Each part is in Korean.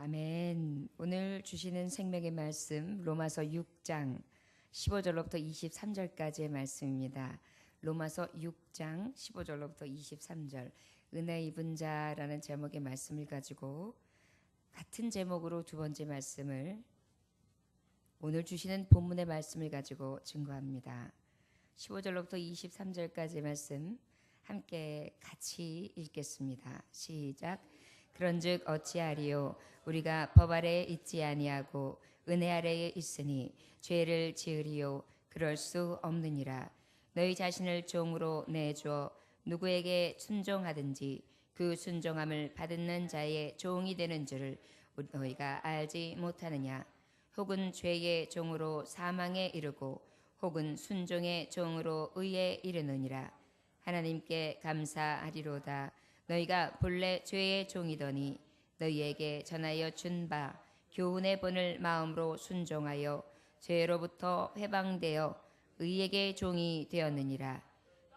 아멘. 오늘 주시는 생명의 말씀 로마서 6장 15절로부터 23절까지의 말씀입니다. 로마서 6장 15절로부터 23절 은혜 입은 자라는 제목의 말씀을 가지고 같은 제목으로 두 번째 말씀을 오늘 주시는 본문의 말씀을 가지고 증거합니다. 15절로부터 23절까지의 말씀 함께 같이 읽겠습니다. 시작. 그런즉 어찌하리요 우리가 법 아래에 있지 아니하고 은혜 아래에 있으니 죄를 지으리요 그럴 수 없느니라. 너희 자신을 종으로 내주어 누구에게 순종하든지 그 순종함을 받는 자의 종이 되는 줄을 너희가 알지 못하느냐. 혹은 죄의 종으로 사망에 이르고 혹은 순종의 종으로 의에 이르느니라. 하나님께 감사하리로다. 너희가 본래 죄의 종이더니 너희에게 전하여 준 바 교훈의 본을 마음으로 순종하여 죄로부터 해방되어 의에게 종이 되었느니라.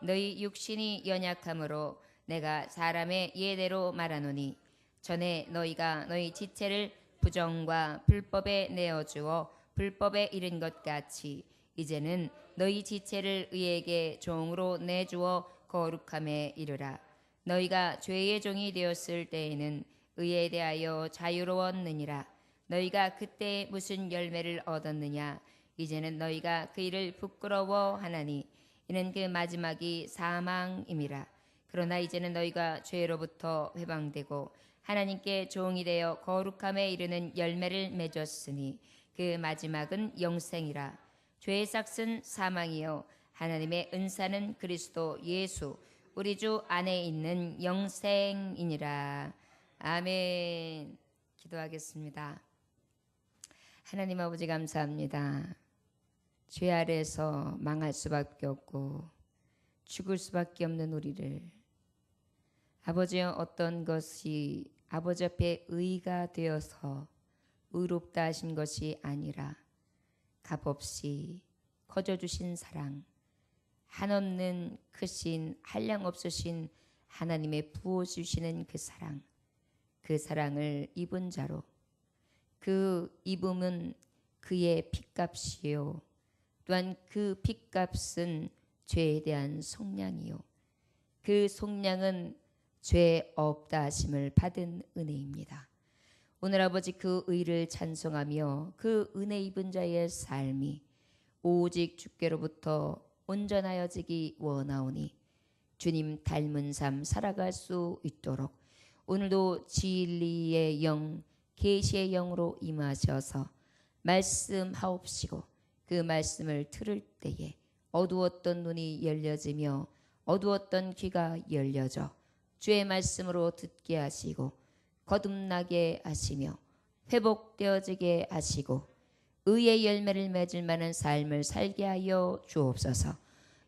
너희 육신이 연약함으로 내가 사람의 예대로 말하노니 전에 너희가 너희 지체를 부정과 불법에 내어주어 불법에 이른 것 같이 이제는 너희 지체를 의에게 종으로 내주어 거룩함에 이르라. 너희가 죄의 종이 되었을 때에는 의에 대하여 자유로웠느니라. 너희가 그때 무슨 열매를 얻었느냐. 이제는 너희가 그 일을 부끄러워하나니 이는 그 마지막이 사망임이라. 그러나 이제는 너희가 죄로부터 해방되고 하나님께 종이 되어 거룩함에 이르는 열매를 맺었으니 그 마지막은 영생이라. 죄의 삭은 사망이요 하나님의 은사는 그리스도 예수 우리 주 안에 있는 영생이니라. 아멘. 기도하겠습니다. 하나님 아버지 감사합니다. 죄 아래에서 망할 수밖에 없고 죽을 수밖에 없는 우리를 아버지여 어떤 것이 아버지 앞에 의가 되어서 의롭다 하신 것이 아니라 값없이 거저주신 사랑 한없는 크신 한량 없으신 하나님의 부어주시는 그 사랑을 입은 자로 그 입음은 그의 핏값이요 또한 그 핏값은 죄에 대한 속량이요 그 속량은 죄 없다 하심을 받은 은혜입니다. 오늘 아버지 그 의를 찬송하며 그 은혜 입은 자의 삶이 오직 주께로부터 온전하여지기 원하오니 주님 닮은 삶 살아갈 수 있도록 오늘도 진리의 영 계시의 영으로 임하셔서 말씀하옵시고 그 말씀을 들을 때에 어두웠던 눈이 열려지며 어두웠던 귀가 열려져 주의 말씀으로 듣게 하시고 거듭나게 하시며 회복되어지게 하시고 의의 열매를 맺을 만한 삶을 살게 하여 주옵소서.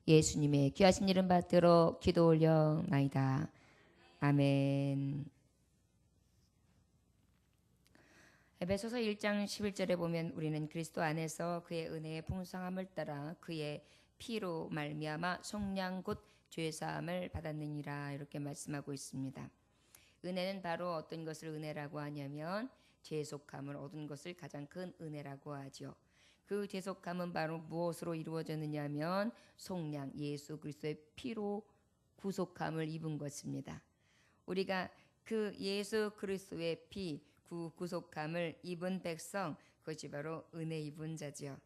예수님의 귀하신 이름 받들어 기도 올려나이다. 아멘. 에베소서 1장 11절에 보면 우리는 그리스도 안에서 그의 은혜의 풍성함을 따라 그의 피로 말미암아 속량 곧 죄사함을 받았느니라 이렇게 말씀하고 있습니다. 은혜는 바로 어떤 것을 은혜라고 하냐면 죄속함을 얻은 것을 가장 큰 은혜라고 하죠. 그 죄속함은 바로 무엇으로 이루어졌느냐 하면 속량 예수 그리스도의 피로 구속함을 입은 것입니다. 우리가 그 예수 그리스도의 피 구속함을 입은 백성 그것이 바로 은혜 입은 자죠.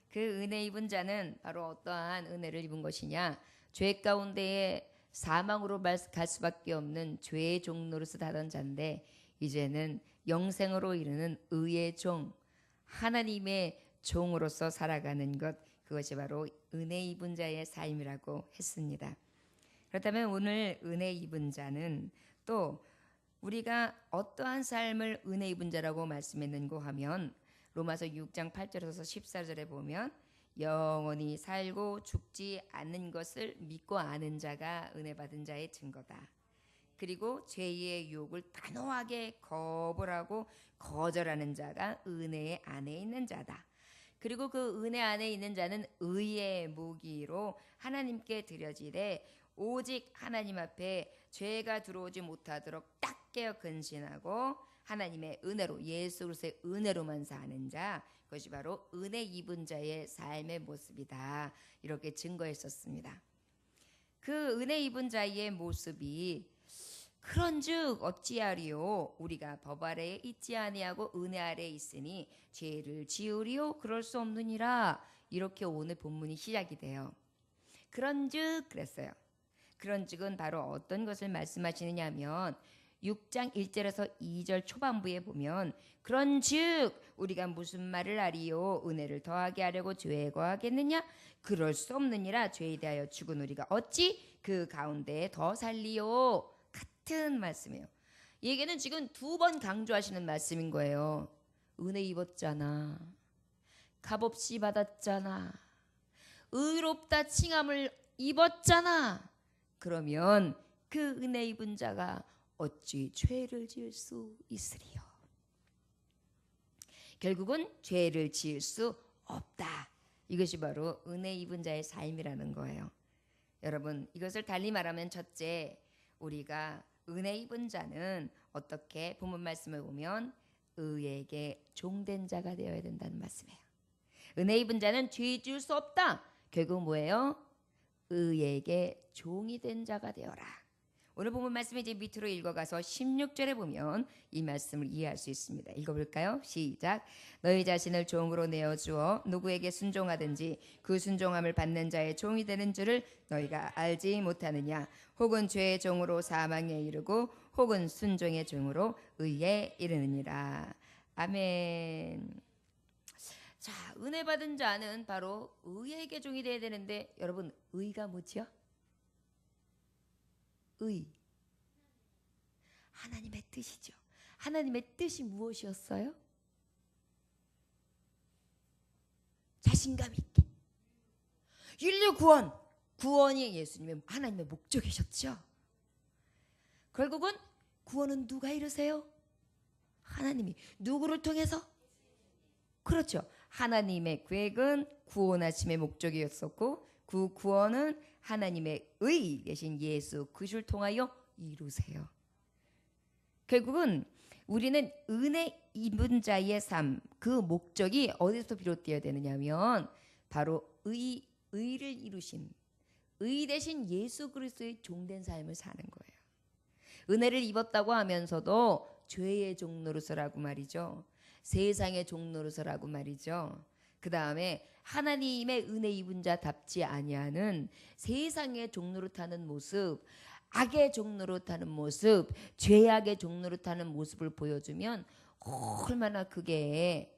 그 은혜 입은 자는 바로 어떠한 은혜를 입은 것이냐. 죄 가운데에 사망으로 갈 수밖에 없는 죄의 종 노릇을 하던 자인데 이제는 영생으로 이르는 의의 종 하나님의 종으로서 살아가는 것 그것이 바로 은혜 입은 자의 삶이라고 했습니다. 그렇다면 오늘 은혜 입은 자는 또 우리가 어떠한 삶을 은혜 입은 자라고 말씀했는고 하면 로마서 6장 8절에서 14절에 보면 영원히 살고 죽지 않는 것을 믿고 아는 자가 은혜 받은 자의 증거다. 그리고 죄의 유혹을 단호하게 거부하고 거절하는 자가 은혜 안에 있는 자다. 그리고 그 은혜 안에 있는 자는 의의 무기로 하나님께 드려지되 오직 하나님 앞에 죄가 들어오지 못하도록 딱 깨어 근신하고 하나님의 은혜로 예수 그리스도의 은혜로만 사는 자 그것이 바로 은혜 입은 자의 삶의 모습이다. 이렇게 증거했었습니다. 그 은혜 입은 자의 모습이 그런즉 어찌하리요 우리가 법 아래에 있지 아니하고 은혜 아래에 있으니 죄를 지으리요 그럴 수 없느니라. 이렇게 오늘 본문이 시작이 돼요. 그런즉 그랬어요. 그런즉은 바로 어떤 것을 말씀하시느냐 하면 6장 1절에서 2절 초반부에 보면 그런즉 우리가 무슨 말을 하리요 은혜를 더하게 하려고 죄에 거하겠느냐 그럴 수 없느니라. 죄에 대하여 죽은 우리가 어찌 그 가운데 더 살리요. 같은 말씀이에요. 얘기는 지금 2번 강조하시는 말씀인 거예요. 은혜 입었잖아. 값없이 받았잖아. 의롭다 칭함을 입었잖아. 그러면 그 은혜 입은 자가 어찌 죄를 지을 수 있으리요. 결국은 죄를 지을 수 없다. 이것이 바로 은혜 입은 자의 삶이라는 거예요. 여러분 이것을 달리 말하면 첫째 우리가 은혜 입은 자는 어떻게 본문 말씀을 보면 의에게 종된 자가 되어야 된다는 말씀이에요. 은혜 입은 자는 죄 지을 수 없다. 결국 뭐예요? 의에게 종이 된 자가 되어라. 오늘 본문 말씀을 이제 밑으로 읽어가서 16절에 보면 이 말씀을 이해할 수 있습니다. 읽어볼까요? 시작. 너희 자신을 종으로 내어주어 누구에게 순종하든지 그 순종함을 받는 자의 종이 되는 줄을 너희가 알지 못하느냐. 혹은 죄의 종으로 사망에 이르고 혹은 순종의 종으로 의에 이르느니라. 아멘. 자, 은혜 받은 자는 바로 의에게 종이 되어야 되는데 여러분 의가 뭐지요? 의. 하나님의 뜻이죠. 하나님의 뜻이 무엇이었어요? 자신감 있게. 인류 구원. 구원이 예수님의 하나님의 목적이셨죠. 결국은 구원은 누가 이루세요? 하나님이. 누구를 통해서? 그렇죠. 하나님의 계획은 구원하심의 목적이었었고 그 구원은 하나님의 의 되신 예수 그리스도를 통하여 이루세요. 결국은 우리는 은혜 입은 자의 삶 그 목적이 어디서 비롯되어야 되느냐면 바로 의를 이루신 의 되신 예수 그리스도의 종된 삶을 사는 거예요. 은혜를 입었다고 하면서도 죄의 종 노릇하라고 말이죠. 세상의 종 노릇하라고 말이죠. 그 다음에 하나님의 은혜 입은 자답지 아니하는 세상의 종 노릇하는 모습, 악의 종 노릇하는 모습, 죄악의 종 노릇하는 모습을 보여주면 얼마나 그게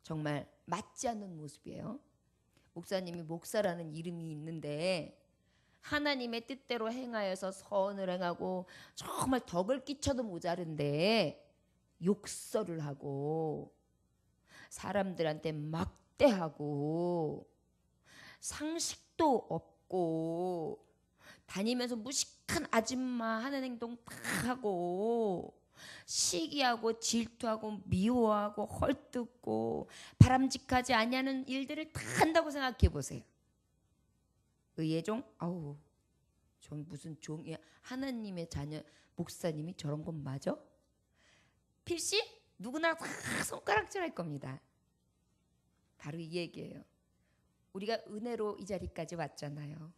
정말 맞지 않는 모습이에요. 목사님이 목사라는 이름이 있는데 하나님의 뜻대로 행하여서 선을 행하고 정말 덕을 끼쳐도 모자른데 욕설을 하고 사람들한테 막대하고 상식도 없고 다니면서 무식한 아줌마 하는 행동 다 하고 시기하고 질투하고 미워하고 헐뜯고 바람직하지 아니하는 일들을 다 한다고 생각해 보세요. 의의 종? 아우 전 무슨 종이야. 하나님의 자녀 목사님이 저런 건 맞아? 필시 누구나 다 손가락질 할 겁니다. 바로 이 얘기예요. 우리가 은혜로 이 자리까지 왔잖아요.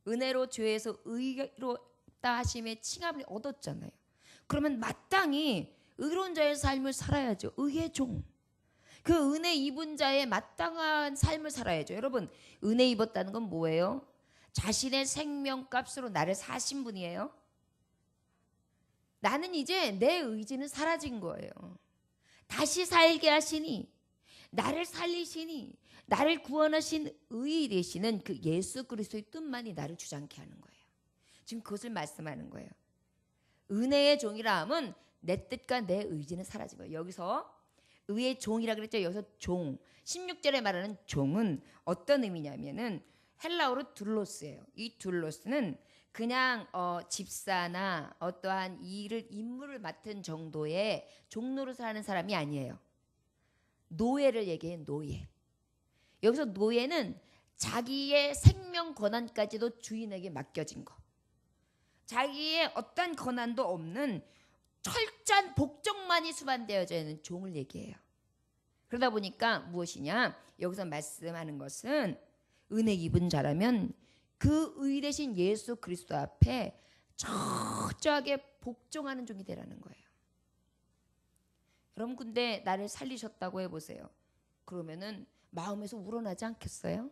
은혜로 죄에서 의롭다 하심의 칭함을 얻었잖아요. 그러면 마땅히 의로운 자의 삶을 살아야죠. 의의 종. 그 은혜 입은 자의 마땅한 삶을 살아야죠. 여러분 은혜 입었다는 건 뭐예요? 자신의 생명값으로 나를 사신 분이에요. 나는 이제 내 의지는 사라진 거예요. 다시 살게 하시니 나를 살리시니 나를 구원하신 의 되시는 그 예수 그리스도의 뜻만이 나를 주장케 하는 거예요. 지금 그것을 말씀하는 거예요. 은혜의 종이라 함은 내 뜻과 내 의지는 사라진 거예요. 여기서 의의 종이라 그랬죠. 여기서 종 16절에 말하는 종은 어떤 의미냐면은 헬라어로 둘로스예요. 이 둘로스는 그냥 집사나 어떠한 임무를 맡은 정도의 종노릇을 하는 사람이 아니에요. 노예를 얘기해. 노예. 여기서 노예는 자기의 생명 권한까지도 주인에게 맡겨진 거. 자기의 어떤 권한도 없는 철저한 복종만이 수반되어져 있는 종을 얘기해요. 그러다 보니까 무엇이냐? 여기서 말씀하는 것은 은혜 입은 자라면 그 의 대신 예수 그리스도 앞에 철저하게 복종하는 종이 되라는 거예요. 여러분 근데 나를 살리셨다고 해보세요. 그러면은 마음에서 우러나지 않겠어요?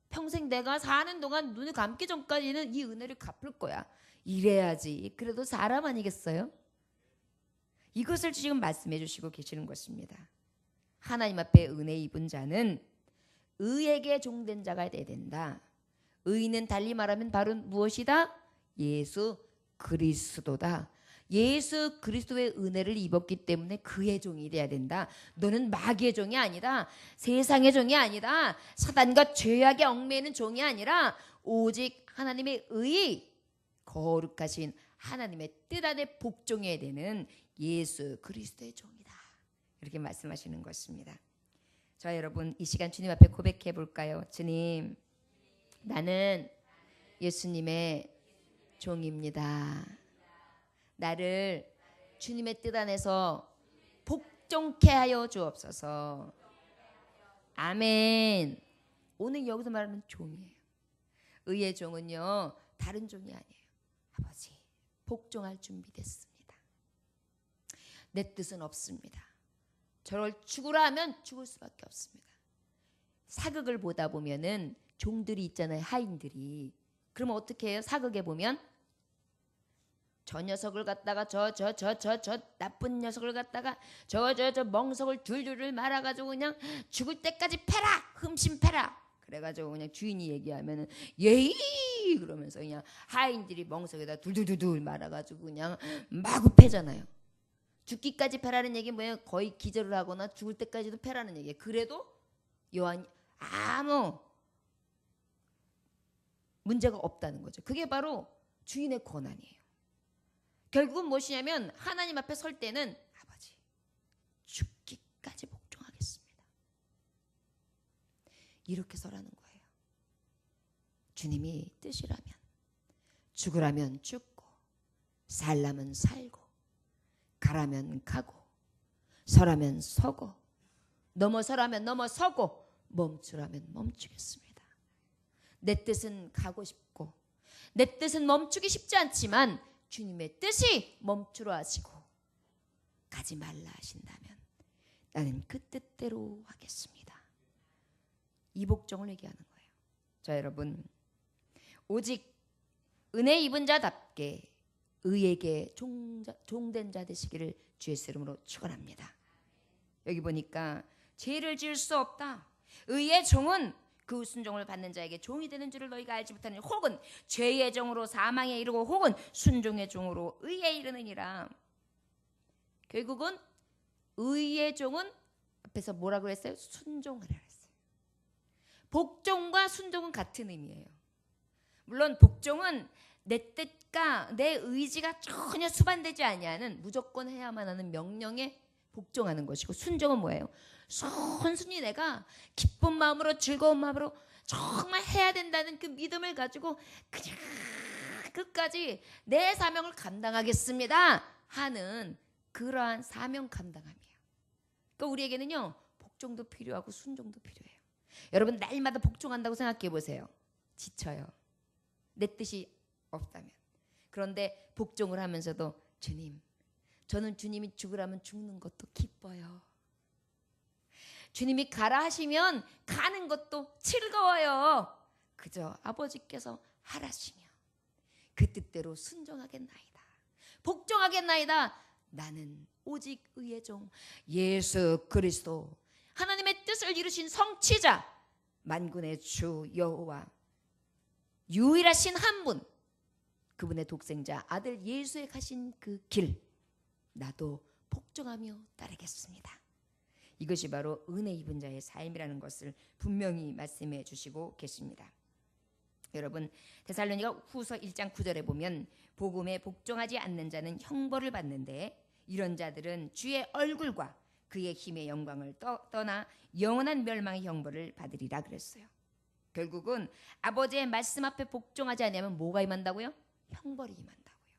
평생 내가 사는 동안 눈을 감기 전까지는 이 은혜를 갚을 거야. 이래야지. 그래도 사람 아니겠어요? 이것을 지금 말씀해 주시고 계시는 것입니다. 하나님 앞에 은혜 입은 자는 의에게 종된 자가 돼야 된다. 의는 달리 말하면 바로 무엇이다? 예수 그리스도다. 예수 그리스도의 은혜를 입었기 때문에 그의 종이 돼야 된다. 너는 마귀의 종이 아니다. 세상의 종이 아니다. 사단과 죄악에 얽매이는 종이 아니라 오직 하나님의 의, 거룩하신 하나님의 뜻 안에 복종해야 되는 예수 그리스도의 종이다. 이렇게 말씀하시는 것입니다. 자, 여러분 이 시간 주님 앞에 고백해 볼까요? 주님, 나는 예수님의 종입니다. 나를 주님의 뜻 안에서 복종케 하여 주옵소서. 아멘. 오늘 여기서 말하는 종이에요. 의의 종은요 다른 종이 아니에요. 아버지, 복종할 준비됐습니다. 내 뜻은 없습니다. 저를 죽으라 하면 죽을 수밖에 없습니다. 사극을 보다 보면은 종들이 있잖아요. 하인들이. 그러면 어떻게 해요? 사극에 보면 저 녀석을 갖다가 저 나쁜 녀석을 갖다가 저 멍석을 둘둘을 말아가지고 그냥 죽을 때까지 패라, 흠심 패라. 그래가지고 그냥 주인이 얘기하면은 예이 그러면서 그냥 하인들이 멍석에다 둘둘둘 말아가지고 그냥 마구 패잖아요. 죽기까지 패라는 얘기 뭐예요? 거의 기절을 하거나 죽을 때까지도 패라는 얘기예요. 그래도 요한이 아무 문제가 없다는 거죠. 그게 바로 주인의 권한이에요. 결국은 무엇이냐면 하나님 앞에 설 때는 아버지 죽기까지 복종하겠습니다. 이렇게 서라는 거예요. 주님이 뜻이라면 죽으라면 죽고 살라면 살고 가라면 가고 서라면 서고 넘어서라면 넘어서고 멈추라면 멈추겠습니다. 내 뜻은 가고 싶고 내 뜻은 멈추기 쉽지 않지만 주님의 뜻이 멈추라 하시고 가지 말라 하신다면 나는 그 뜻대로 하겠습니다. 이 복종을 얘기하는 거예요. 자, 여러분 오직 은혜 입은 자답게 의에게 종된 자 되시기를 주의 이름으로 축원합니다. 여기 보니까 죄를 지을 수 없다. 의의 종은 그 순종을 받는 자에게 종이 되는 줄을 너희가 알지 못하느니 혹은 죄의 종으로 사망에 이르고 혹은 순종의 종으로 의에 이르느니라. 결국은 의의 종은 앞에서 뭐라고 했어요? 순종하라 했어요. 복종과 순종은 같은 의미예요. 물론 복종은 내 뜻과 내 의지가 전혀 수반되지 아니하는 무조건 해야만 하는 명령에 복종하는 것이고, 순종은 뭐예요? 순순히 내가 기쁜 마음으로 즐거운 마음으로 정말 해야 된다는 그 믿음을 가지고 그냥 끝까지 내 사명을 감당하겠습니다 하는 그러한 사명 감당함이에요. 그러니까 우리에게는요 복종도 필요하고 순종도 필요해요. 여러분 날마다 복종한다고 생각해 보세요. 지쳐요. 내 뜻이 없다면. 그런데 복종을 하면서도 주님, 저는 주님이 죽으라면 죽는 것도 기뻐요. 주님이 가라 하시면 가는 것도 즐거워요. 그저 아버지께서 하라시면 그 뜻대로 순종하겠나이다. 복종하겠나이다. 나는 오직 의의 종 예수 그리스도 하나님의 뜻을 이루신 성취자 만군의 주 여호와 유일하신 한 분, 그분의 독생자 아들 예수의 가신 그 길 나도 복종하며 따르겠습니다. 이것이 바로 은혜 입은 자의 삶이라는 것을 분명히 말씀해 주시고 계십니다. 여러분 데살로니가 후서 1장 9절에 보면 복음에 복종하지 않는 자는 형벌을 받는데 이런 자들은 주의 얼굴과 그의 힘의 영광을 떠나 영원한 멸망의 형벌을 받으리라 그랬어요. 결국은 아버지의 말씀 앞에 복종하지 않으면 뭐가 임한다고요? 형벌이 임한다고요.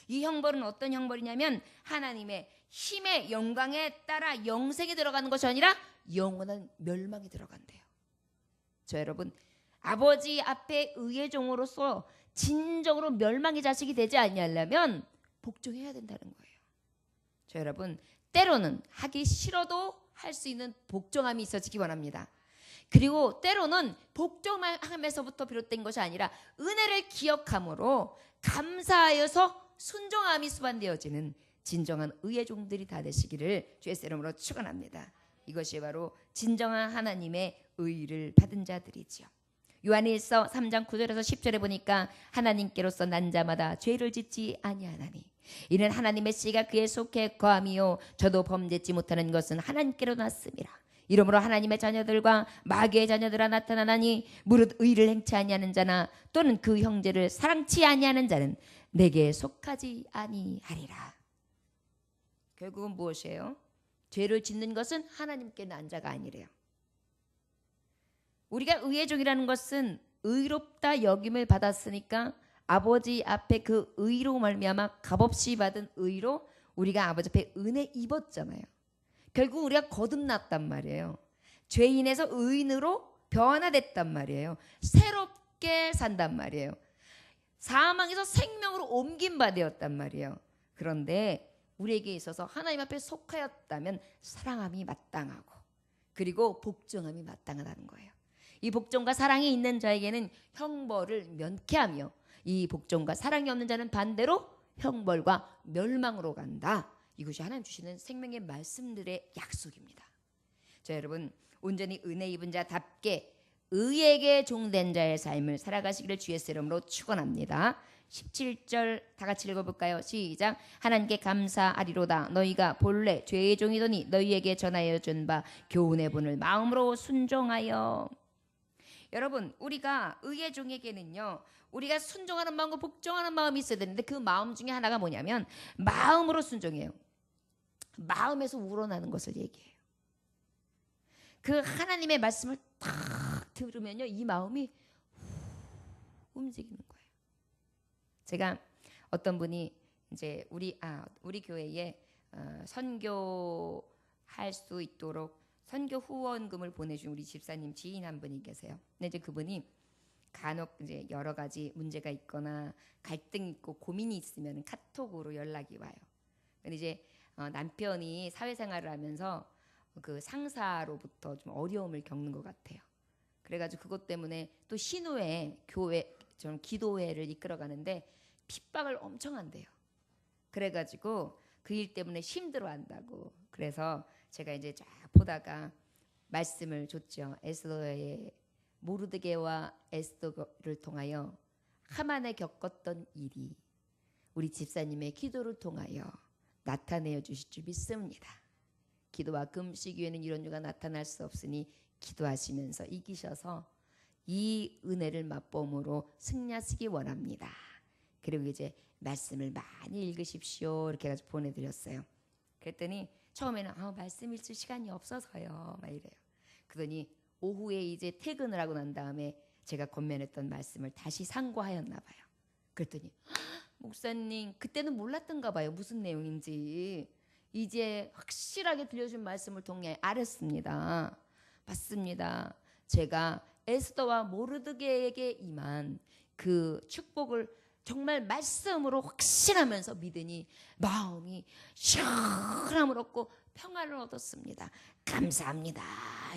이 형벌은 어떤 형벌이냐면 하나님의 힘의 영광에 따라 영생에 들어가는 것이 아니라 영원한 멸망에 들어간대요. 저 여러분, 아버지 앞에 의의 종으로서 진정으로 멸망의 자식이 되지 않으려면 복종해야 된다는 거예요. 저 여러분, 때로는 하기 싫어도 할 수 있는 복종함이 있어지기 원합니다. 그리고 때로는 복종함에서부터 비롯된 것이 아니라 은혜를 기억함으로 감사하여서 순종함이 수반되어지는 진정한 의의 종들이 다 되시기를 주의 이름으로 축원합니다. 이것이 바로 진정한 하나님의 의를 받은 자들이지요. 요한일서 3장 9절에서 10절에 보니까 하나님께로서 난 자마다 죄를 짓지 아니하나니 이는 하나님의 씨가 그에 속해 거함이요 저도 범죄치 못하는 것은 하나님께로 났음이라. 이러므로 하나님의 자녀들과 마귀의 자녀들아 나타나나니 무릇 의를 행치 아니하는 자나 또는 그 형제를 사랑치 아니하는 자는 내게 속하지 아니하리라. 결국은 무엇이에요? 죄를 짓는 것은 하나님께 난 자가 아니래요. 우리가 의의 종이라는 것은 의롭다 여김을 받았으니까 아버지 앞에 그 의로 말미암아 값없이 받은 의로 우리가 아버지 앞에 은혜 입었잖아요. 결국 우리가 거듭났단 말이에요. 죄인에서 의인으로 변화됐단 말이에요. 새롭게 산단 말이에요. 사망에서 생명으로 옮긴 바 되었단 말이에요. 그런데 우리에게 있어서 하나님 앞에 속하였다면 사랑함이 마땅하고 그리고 복종함이 마땅하다는 거예요. 이 복종과 사랑이 있는 자에게는 형벌을 면케하며 이 복종과 사랑이 없는 자는 반대로 형벌과 멸망으로 간다. 이것이 하나님 주시는 생명의 말씀들의 약속입니다. 자, 여러분, 온전히 은혜 입은 자답게 의에게 종된 자의 삶을 살아가시기를 주의 이름으로 축원합니다. 17절 다 같이 읽어볼까요? 시작. 하나님께 감사하리로다. 너희가 본래 죄의 종이더니 너희에게 전하여 준 바 교훈의 본을 마음으로 순종하여. 여러분, 우리가 의의 종에게는요, 우리가 순종하는 마음과 복종하는 마음이 있어야 되는데 그 마음 중에 하나가 뭐냐면 마음으로 순종해요. 마음에서 우러나는 것을 얘기해요. 그 하나님의 말씀을 딱 들으면요, 이 마음이 움직이는 거예요. 제가 어떤 분이 이제 우리 교회에 선교할 수 있도록 선교 후원금을 보내준 우리 집사님 지인 한 분이 계세요. 근데 이제 그분이 간혹 이제 여러 가지 문제가 있거나 갈등 있고 고민이 있으면 카톡으로 연락이 와요. 근데 이제 남편이 사회생활을 하면서 그 상사로부터 좀 어려움을 겪는 것 같아요. 그래가지고 그것 때문에 또 신우회 교회 좀 기도회를 이끌어가는데 핍박을 엄청 한대요. 그래가지고 그 일 때문에 힘들어한다고. 그래서 제가 이제 쫙 보다가 말씀을 줬죠. 에스더의 모르드게와 에스더를 통하여 하만에 겪었던 일이 우리 집사님의 기도를 통하여 나타내어 주실 줄 믿습니다. 기도와 금식 위에는 이런 일가 나타날 수 없으니 기도하시면서 이기셔서 이 은혜를 맛봄으로 승리하시기 원합니다. 그리고 이제 말씀을 많이 읽으십시오. 이렇게 해가지고 보내드렸어요. 그랬더니 처음에는 말씀 읽을 시간이 없어서요. 막 이래요. 그러더니 오후에 이제 퇴근을 하고 난 다음에 제가 권면했던 말씀을 다시 상고하였나 봐요. 그랬더니 목사님 그때는 몰랐던가 봐요. 무슨 내용인지. 이제 확실하게 들려준 말씀을 통해 알았습니다. 맞습니다. 제가 에스더와 모르드게에게 임한 그 축복을 정말 말씀으로 확신하면서 믿으니 마음이 시원함을 얻고 평안을 얻었습니다. 감사합니다.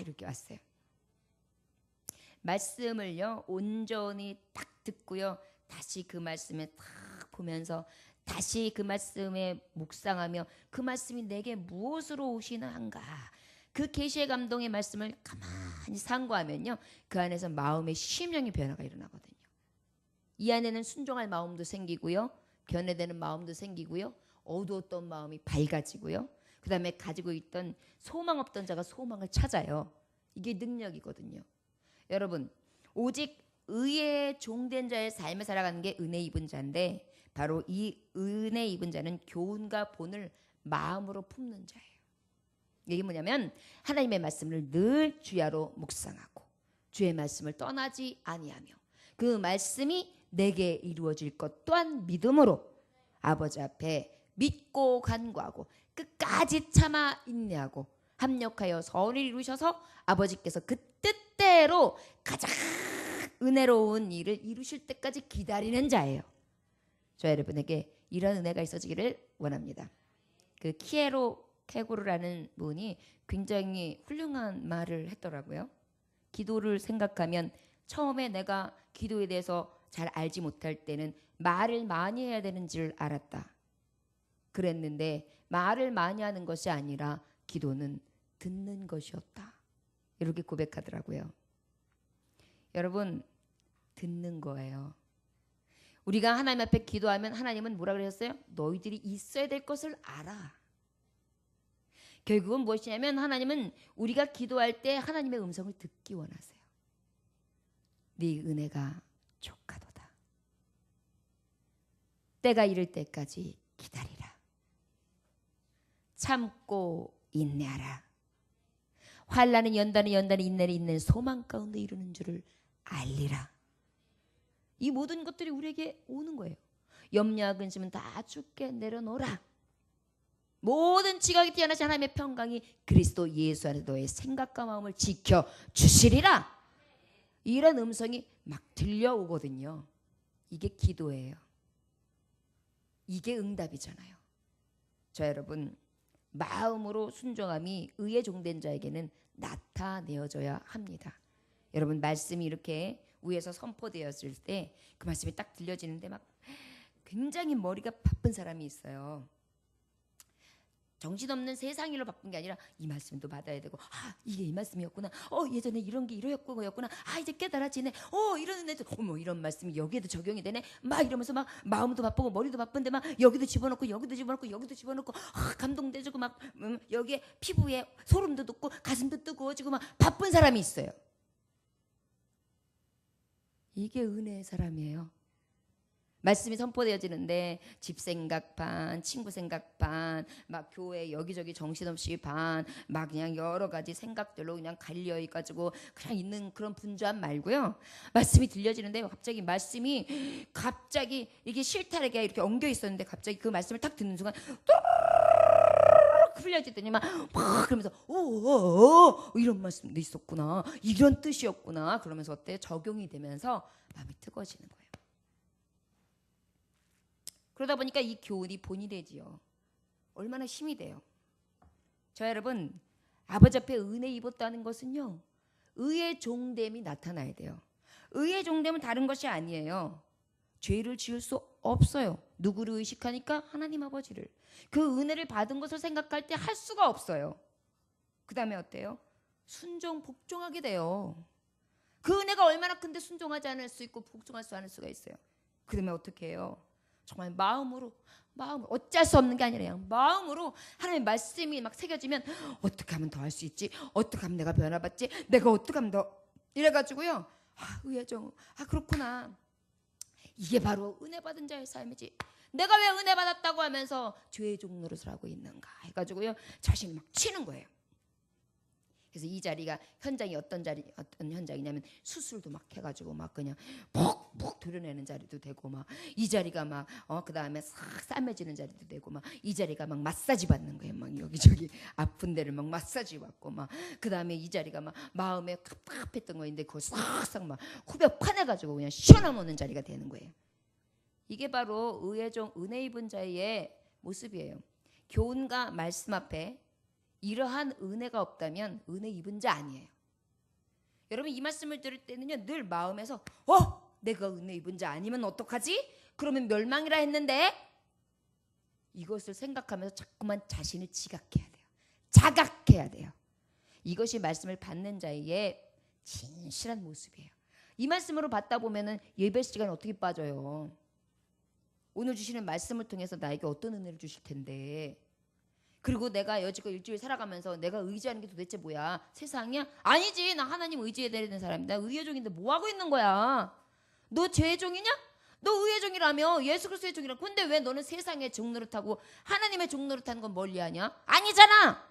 이렇게 왔어요. 말씀을요 온전히 딱 듣고요 다시 그 말씀에 딱 보면서 다시 그 말씀에 묵상하며 그 말씀이 내게 무엇으로 오시는가 그 계시의 감동의 말씀을 가만히 상고하면요 그 안에서 마음의 심령의 변화가 일어나거든요. 이 안에는 순종할 마음도 생기고요 변화되는 마음도 생기고요 어두웠던 마음이 밝아지고요 그 다음에 가지고 있던 소망 없던 자가 소망을 찾아요. 이게 능력이거든요. 여러분 오직 의에 종된 자의 삶을 살아가는 게 은혜 입은 자인데 바로 이 은혜 입은 자는 교훈과 본을 마음으로 품는 자예요. 이게 뭐냐면 하나님의 말씀을 늘 주야로 묵상하고 주의 말씀을 떠나지 아니하며 그 말씀이 내게 이루어질 것 또한 믿음으로 아버지 앞에 믿고 간구하고 끝까지 참아 인내하고 합력하여 선을 이루셔서 아버지께서 그 뜻대로 가장 은혜로운 일을 이루실 때까지 기다리는 자예요. 저 여러분에게 이런 은혜가 있어지기를 원합니다. 그 키에로 케고르라는 분이 굉장히 훌륭한 말을 했더라고요. 기도를 생각하면 처음에 내가 기도에 대해서 잘 알지 못할 때는 말을 많이 해야 되는 줄 알았다. 그랬는데 말을 많이 하는 것이 아니라 기도는 듣는 것이었다. 이렇게 고백하더라고요. 여러분, 듣는 거예요. 우리가 하나님 앞에 기도하면 하나님은 뭐라 그러셨어요? 너희들이 있어야 될 것을 알아. 결국은 무엇이냐면 하나님은 우리가 기도할 때 하나님의 음성을 듣기 원하세요. 네 은혜가 족하도다. 때가 이를 때까지 기다리라. 참고 인내하라. 환난은 연단은 인내는 있는 소망 가운데 이루는 줄을 알리라. 이 모든 것들이 우리에게 오는 거예요. 염려와 근심은 다 주께 내려놓으라. 모든 지각이 뛰어나신 하나님의 평강이 그리스도 예수 안에서 너의 생각과 마음을 지켜주시리라. 이런 음성이 막 들려오거든요. 이게 기도예요. 이게 응답이잖아요. 저 여러분, 마음으로 순종함이 의에 종된 자에게는 나타내어져야 합니다. 여러분, 말씀이 이렇게 위에서 선포되었을 때 그 말씀이 딱 들려지는데 막 굉장히 머리가 바쁜 사람이 있어요. 정신없는 세상 일로 바쁜 게 아니라 이 말씀도 받아야 되고, 이게 이 말씀이었구나. 예전에 이런 게 이러였구나. 이제 깨달아지네. 이런 애들, 이런 말씀이 여기에도 적용이 되네. 막 이러면서 막 마음도 바쁘고 머리도 바쁜데 막 여기도 집어넣고 감동되고 막 여기에 피부에 소름도 돋고 가슴도 뜨거워지고 막 바쁜 사람이 있어요. 이게 은혜의 사람이에요. 말씀이 선포되어지는데 집 생각 반, 친구 생각 반, 막 교회 여기저기 정신없이 반, 막 그냥 여러 가지 생각들로 그냥 갈려 가지고 그냥 있는 그런 분주함 말고요. 말씀이 들려지는데 갑자기 이게 실타래가 이렇게 엉겨 있었는데 갑자기 그 말씀을 딱 듣는 순간 흘려지더니 막 그러면서 이런 말씀도 있었구나, 이런 뜻이었구나. 그러면서 어때? 적용이 되면서 마음이 뜨거워지는 거예요. 그러다 보니까 이 교훈이 본이 되지요. 얼마나 힘이 돼요. 저 여러분, 아버지 앞에 은혜 입었다는 것은요, 의의 종됨이 나타나야 돼요. 의의 종됨은 다른 것이 아니에요. 죄를 지을 수 없어요. 누구를 의식하니까? 하나님 아버지를. 그 은혜를 받은 것을 생각할 때 할 수가 없어요. 그 다음에 어때요? 순종, 복종하게 돼요. 그 은혜가 얼마나 큰데 순종하지 않을 수 있고 복종할 수 않을 수가 있어요. 그러면 어떻게 해요? 정말 마음으로 어쩔 수 없는 게 아니라 그냥 마음으로 하나님의 말씀이 막 새겨지면 어떻게 하면 더 할 수 있지? 어떻게 하면 내가 변화받지? 내가 어떻게 하면 더 이래가지고요. 의여정, 그렇구나. 이게 바로 은혜 받은 자의 삶이지. 내가 왜 은혜 받았다고 하면서 죄의 종노릇을 하고 있는가 해가지고요, 자신을 막 치는 거예요. 그래서 이 자리가 현장이 어떤 현장이냐면 수술도 막 해가지고 막 그냥 푹푹 도려내는 자리도 되고, 막 이 자리가 막 그 다음에 싹 싸매지는 자리도 되고, 막 이 자리가 막 마사지 받는 거예요. 막 여기저기 아픈 데를 막 마사지 받고, 막 그 다음에 이 자리가 막 마음에 갑갑했던 거인데 그거 싹싹 막 후벼 파내가지고 그냥 시원함없는 자리가 되는 거예요. 이게 바로 의의 종, 은혜 입은 자의 모습이에요. 교훈과 말씀 앞에 이러한 은혜가 없다면 은혜 입은 자 아니에요. 여러분, 이 말씀을 들을 때는요, 늘 마음에서 내가 은혜 입은 자 아니면 어떡하지? 그러면 멸망이라 했는데, 이것을 생각하면서 자꾸만 자신을 지각해야 돼요. 자각해야 돼요. 이것이 말씀을 받는 자의 진실한 모습이에요. 이 말씀으로 받다 보면은 예배 시간 어떻게 빠져요? 오늘 주시는 말씀을 통해서 나에게 어떤 은혜를 주실 텐데, 그리고 내가 여지껏 일주일 살아가면서 내가 의지하는 게 도대체 뭐야? 세상이야? 아니지. 나 하나님 의지해야 되는 사람이다. 의의 종인데 뭐 하고 있는 거야? 너 죄의 종이냐? 너 의의 종이라며. 예수 그리스도의 종이라며. 근데 왜 너는 세상의 종노릇하고 하나님의 종노릇하는 건 멀리하냐? 아니잖아.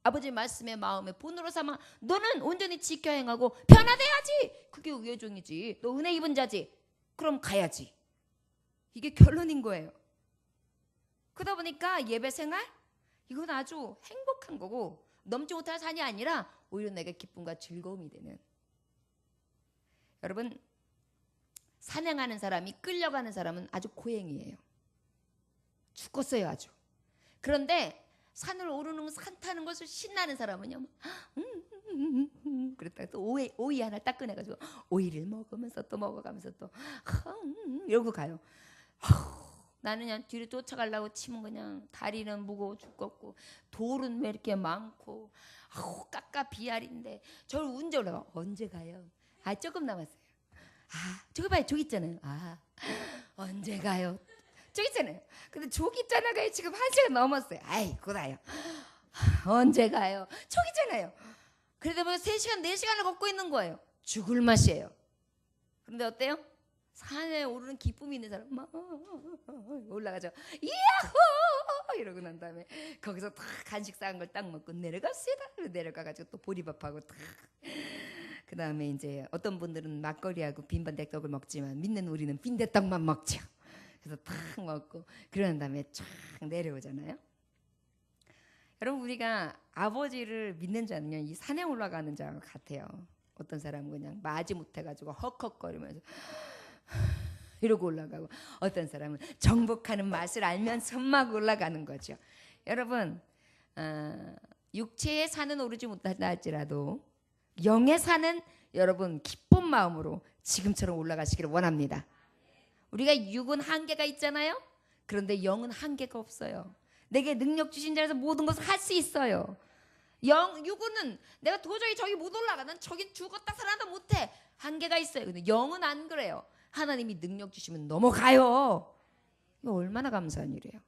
아버지의 말씀의 마음에 본으로 삼아 너는 온전히 지켜 행하고 변화돼야지. 그게 의의 종이지. 너 은혜 입은 자지. 그럼 가야지. 이게 결론인 거예요. 그러다 보니까 예배 생활 이건 아주 행복한 거고 넘지 못할 산이 아니라 오히려 내가 기쁨과 즐거움이 되는. 여러분 산행하는 사람이 끌려가는 사람은 아주 고행이에요. 죽겠어요 아주. 그런데 산을 오르는 산 타는 것을 신나는 사람은요. 그랬다가 또 오이 하나 딱 꺼내가지고 오이를 먹으면서 또 먹어가면서 또 이러고 가요. 나는 그냥 뒤로 쫓아가려고 치면 그냥 다리는 무거워 죽겠고 돌은 왜 이렇게 많고 깎아 비알인데 저를 언제 올라가? 언제 가요? 조금 남았어요. 저기 봐요. 저기 있잖아요. 언제 가요? 저기 있잖아요. 근데 저기 있잖아요. 지금 1시간 넘었어요. 그다요. 언제 가요? 저기 있잖아요. 그러다 보면 3시간, 4시간을 걷고 있는 거예요. 죽을 맛이에요. 그런데 어때요? 산에 오르는 기쁨이 있는 사람 막 올라가죠. 야호! 이러고 난 다음에 거기서 딱 간식 싸은 걸 딱 먹고 내려갑시다. 내려가가지고 또 보리밥하고 딱. 그 다음에 이제 어떤 분들은 막걸리하고 빈반대떡을 먹지만 믿는 우리는 빈대떡만 먹죠. 그래서 딱 먹고 그런 다음에 쫙 내려오잖아요. 여러분 우리가 아버지를 믿는 자는요 이 산에 올라가는 자 같아요. 어떤 사람은 그냥 마지 못해가지고 헉헉거리면서 이러고 올라가고 어떤 사람은 정복하는 맛을 알면서 막 올라가는 거죠. 여러분 육체의 산은 오르지 못한다 할지라도 영의 산은 여러분 기쁜 마음으로 지금처럼 올라가시기를 원합니다. 우리가 육은 한계가 있잖아요. 그런데 영은 한계가 없어요. 내게 능력 주신 자에서 모든 것을 할 수 있어요. 육은 내가 도저히 저기 못 올라가. 난 저긴 죽었다 살아난다 못해. 한계가 있어요. 근데 영은 안 그래요. 하나님이 능력 주시면 넘어가요. 이거 얼마나 감사한 일이에요.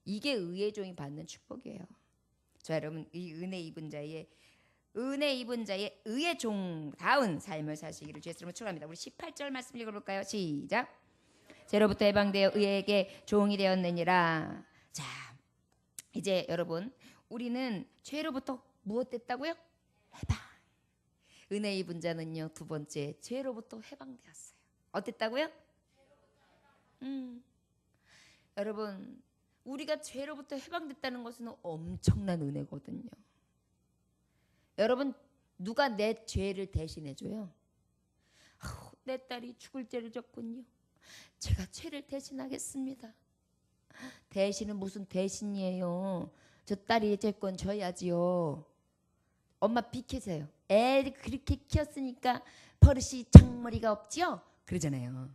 이게 의의 종이 받는 축복이에요. 자 여러분 이 은혜 입은 자의 의의 종다운 삶을 사시기를 주의 이름으로 축원합니다. 우리 18절 말씀 읽어볼까요? 시작. 죄로부터 해방되어 의에게 종이 되었느니라. 자 이제 여러분 우리는 죄로부터 무엇 됐다고요? 해방. 은혜 입은 자는요 두 번째 죄로부터 해방되었어요. 어땠다고요? 여러분 우리가 죄로부터 해방됐다는 것은 엄청난 은혜거든요. 여러분 누가 내 죄를 대신해줘요? 내 딸이 죽을 죄를 졌군요. 제가 죄를 대신하겠습니다. 대신은 무슨 대신이에요? 저 딸이 제 건 져야지요. 엄마 비키세요. 애 그렇게 키웠으니까 버릇이 장머리가 없지요? 그러잖아요.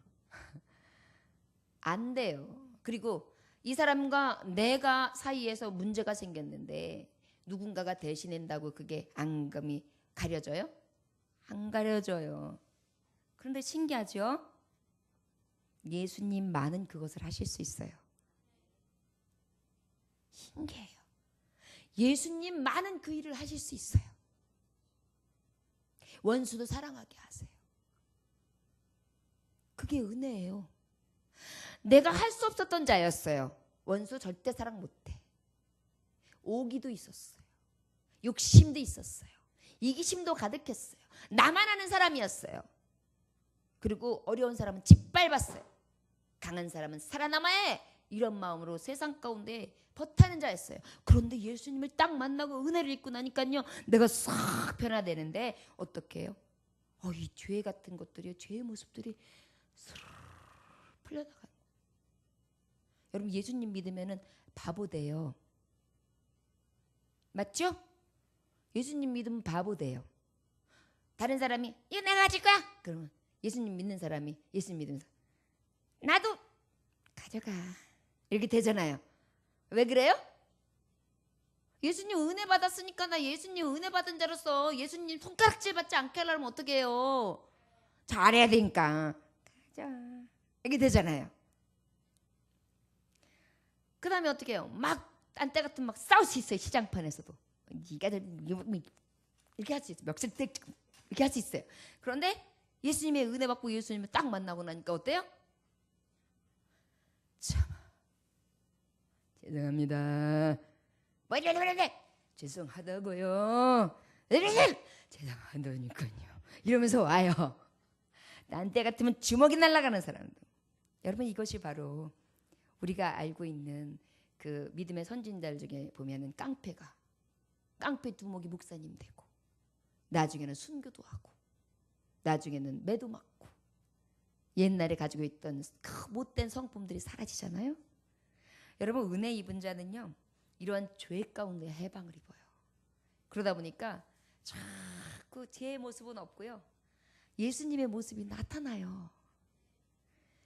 안 돼요. 그리고 이 사람과 내가 사이에서 문제가 생겼는데 누군가가 대신한다고 그게 앙금이 가려져요? 안 가려져요. 그런데 신기하죠? 예수님만은 그것을 하실 수 있어요. 신기해요. 예수님만은 그 일을 하실 수 있어요. 원수도 사랑하게 하세요. 그게 은혜예요. 내가 할 수 없었던 자였어요. 원수 절대 사랑 못해. 오기도 있었어요. 욕심도 있었어요. 이기심도 가득했어요. 나만 아는 사람이었어요. 그리고 어려운 사람은 짓밟았어요. 강한 사람은 살아남아야 해. 이런 마음으로 세상 가운데 버타는 자였어요. 그런데 예수님을 딱 만나고 은혜를 입고 나니까요 내가 싹 변화되는데 어떻게 해요? 이 죄 같은 것들이 죄의 모습들이 스르르 풀려나가요. 여러분 예수님 믿으면은 바보 돼요. 맞죠? 예수님 믿으면 바보 돼요. 다른 사람이 이거 내가 가질 거야. 그러면 예수님 믿는 사람이 예수님 믿으면서 나도 가져가 이렇게 되잖아요. 왜 그래요? 예수님 은혜 받았으니까 나 예수님 은혜 받은 자로서 예수님 손가락질 받지 않게 하려면 어떻게 해요? 잘해야 되니까 가자 이렇게 되잖아요. 그 다음에 어떻게 해요? 막 딴때 같은 막 싸울 수 있어요. 시장판에서도 네가 이렇게 할 수 있어요. 멱살 이렇게 할 수 있어요. 그런데 예수님의 은혜 받고 예수님을 딱 만나고 나니까 어때요? 참 죄송합니다. 뭐 이래 죄송하다고요. 죄송하다니까요. 이러면서 와요. 딴때 같으면 주먹이 날아가는 사람들. 여러분 이것이 바로 우리가 알고 있는 그 믿음의 선진들 중에 보면은 깡패 두목이 목사님 되고, 나중에는 순교도 하고, 나중에는 매도 맞고, 옛날에 가지고 있던 그 못된 성품들이 사라지잖아요. 여러분, 은혜 입은 자는요, 이러한 죄 가운데 해방을 입어요. 그러다 보니까 자꾸 제 모습은 없고요, 예수님의 모습이 나타나요.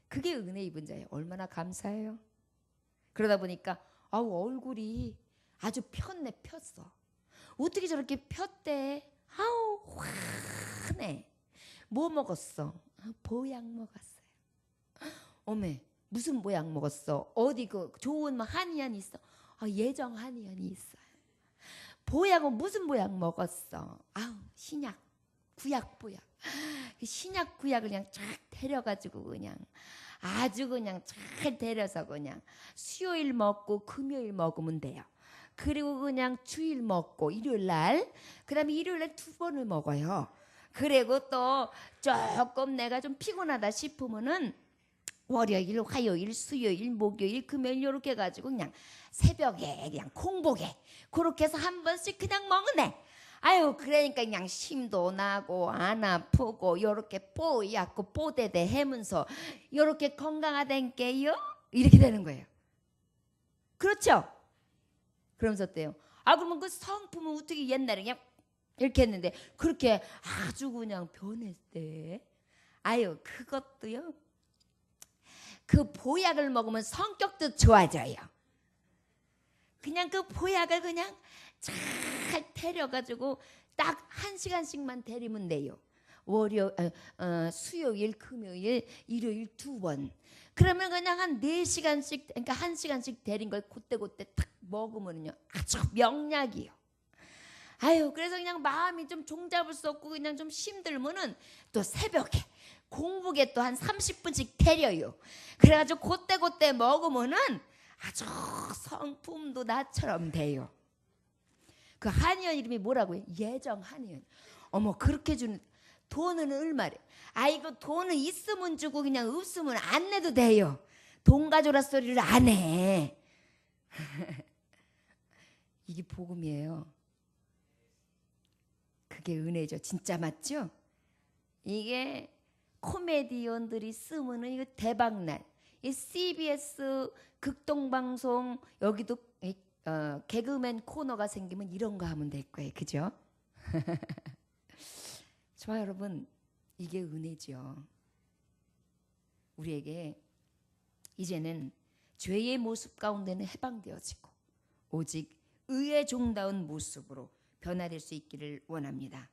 그게 은혜 입은 자예요. 얼마나 감사해요. 그러다 보니까 얼굴이 아주 폈어. 어떻게 저렇게 폈대? 환해. 뭐 먹었어? 보약 먹었어요. 어메, 무슨 보약 먹었어? 어디 그 좋은 한의원이 있어? 예정 한의원이 있어요. 보약은 무슨 보약 먹었어? 신약, 구약 보약. 신약 구약을 그냥 쫙 데려가지고 그냥 아주 그냥 잘 데려서 그냥 수요일 먹고 금요일 먹으면 돼요. 그리고 그냥 주일 먹고 일요일 날, 그다음에 일요일 날 2번을 먹어요. 그리고 또 조금 내가 좀 피곤하다 싶으면은 월요일, 화요일, 수요일, 목요일, 금요일 이렇게 해가지고 그냥 새벽에 그냥 공복에 그렇게 해서 한 번씩 그냥 먹네. 그러니까 그냥 힘도 나고 안 아프고 요렇게 뽀얗고 뽀대대 해면서 요렇게 건강하단 게요, 이렇게 되는 거예요. 그렇죠? 그러면서 어때요? 그러면 그 성품은 어떻게 옛날에 그냥 이렇게 했는데 그렇게 아주 그냥 변했대? 그것도요, 그 보약을 먹으면 성격도 좋아져요. 그냥 그 보약을 그냥 잘 데려가지고 딱 1시간씩만 데리면 돼요. 수요일, 금요일, 일요일 2번. 그러면 그냥 한 4시간씩, 그러니까 1시간씩 데린 걸 그때 딱 먹으면요, 아주 명약이요. 그래서 그냥 마음이 좀 종잡을 수 없고 그냥 좀 힘들면은 또 새벽에 공복에 또 한 30분씩 데려요. 그래가지고 그때 먹으면은 아주 성품도 나처럼 돼요. 그 한의원 이름이 뭐라고요? 예정 한의원. 어머, 그렇게 주는 돈은 얼마래? 이거 돈은 있으면 주고 그냥 없으면 안 내도 돼요. 돈 가져라 소리를 안 해. 이게 복음이에요. 그게 은혜죠. 진짜 맞죠? 이게 코미디언들이 쓰면은 이거 대박날. 이 CBS 극동방송 여기도 개그맨 코너가 생기면 이런 거 하면 될 거예요. 그죠? 좋아요, 여러분. 이게 은혜죠. 우리에게 이제는 죄의 모습 가운데는 해방되어지고 오직 의의 종다운 모습으로 변화될 수 있기를 원합니다.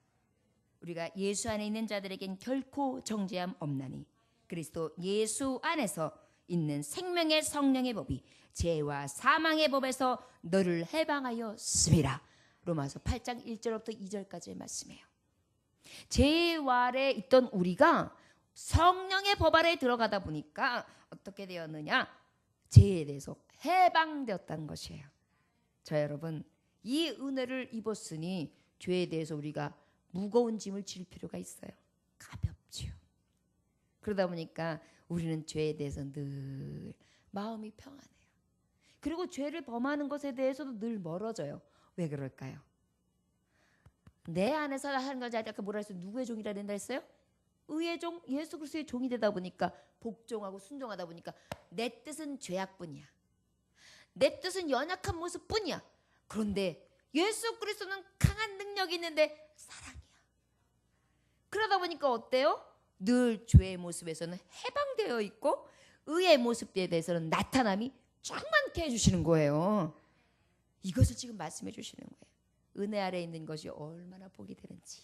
우리가 예수 안에 있는 자들에겐 결코 정죄함 없나니 그리스도 예수 안에서 있는 생명의 성령의 법이 죄와 사망의 법에서 너를 해방하여 씁니다. 로마서 8장 1절부터 2절까지의 말씀이에요. 죄 아래 있던 우리가 성령의 법 아래 들어가다 보니까 어떻게 되었느냐? 죄에 대해서 해방되었다는 것이에요. 자, 여러분, 이 은혜를 입었으니 죄에 대해서 우리가 무거운 짐을 질 필요가 있어요. 가볍지요. 그러다 보니까 우리는 죄에 대해서 늘 마음이 평안해요. 그리고 죄를 범하는 것에 대해서도 늘 멀어져요. 왜 그럴까요? 내 안에서 하는 거지. 아까 뭐라 했어요? 누구의 종이라 된다 했어요? 의의 종, 예수 그리스도의 종이 되다 보니까 복종하고 순종하다 보니까 내 뜻은 죄악뿐이야. 내 뜻은 연약한 모습뿐이야. 그런데 예수 그리스도는 강한 능력이 있는데 사랑이야. 그러다 보니까 어때요? 늘 죄의 모습에서는 해방되어 있고 의의 모습에 대해서는 나타남이 쫙 많게 해주시는 거예요. 이것을 지금 말씀해 주시는 거예요. 은혜 아래 있는 것이 얼마나 복이 되는지.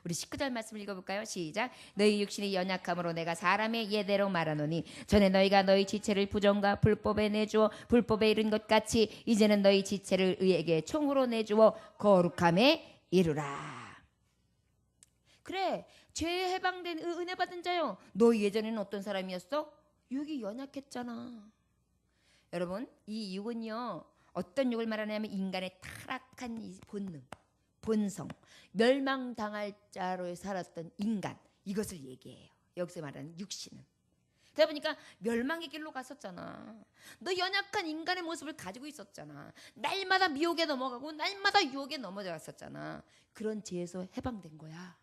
우리 19절 말씀 읽어볼까요? 시작. 너희 육신이 연약함으로 내가 사람의 예대로 말하노니 전에 너희가 너희 지체를 부정과 불법에 내주어 불법에 이른 것 같이 이제는 너희 지체를 의에게 총으로 내주어 거룩함에 이르라. 그래, 죄에 해방된 은혜 받은 자요. 너 예전에는 어떤 사람이었어? 육이 연약했잖아. 여러분, 이 육은요, 어떤 육을 말하냐면 인간의 타락한 이 본능, 본성, 멸망당할 자로 살았던 인간, 이것을 얘기해요. 여기서 말하는 육신은. 그러다 보니까 멸망의 길로 갔었잖아. 너 연약한 인간의 모습을 가지고 있었잖아. 날마다 미혹에 넘어가고 날마다 유혹에 넘어갔었잖아. 그런 죄에서 해방된 거야.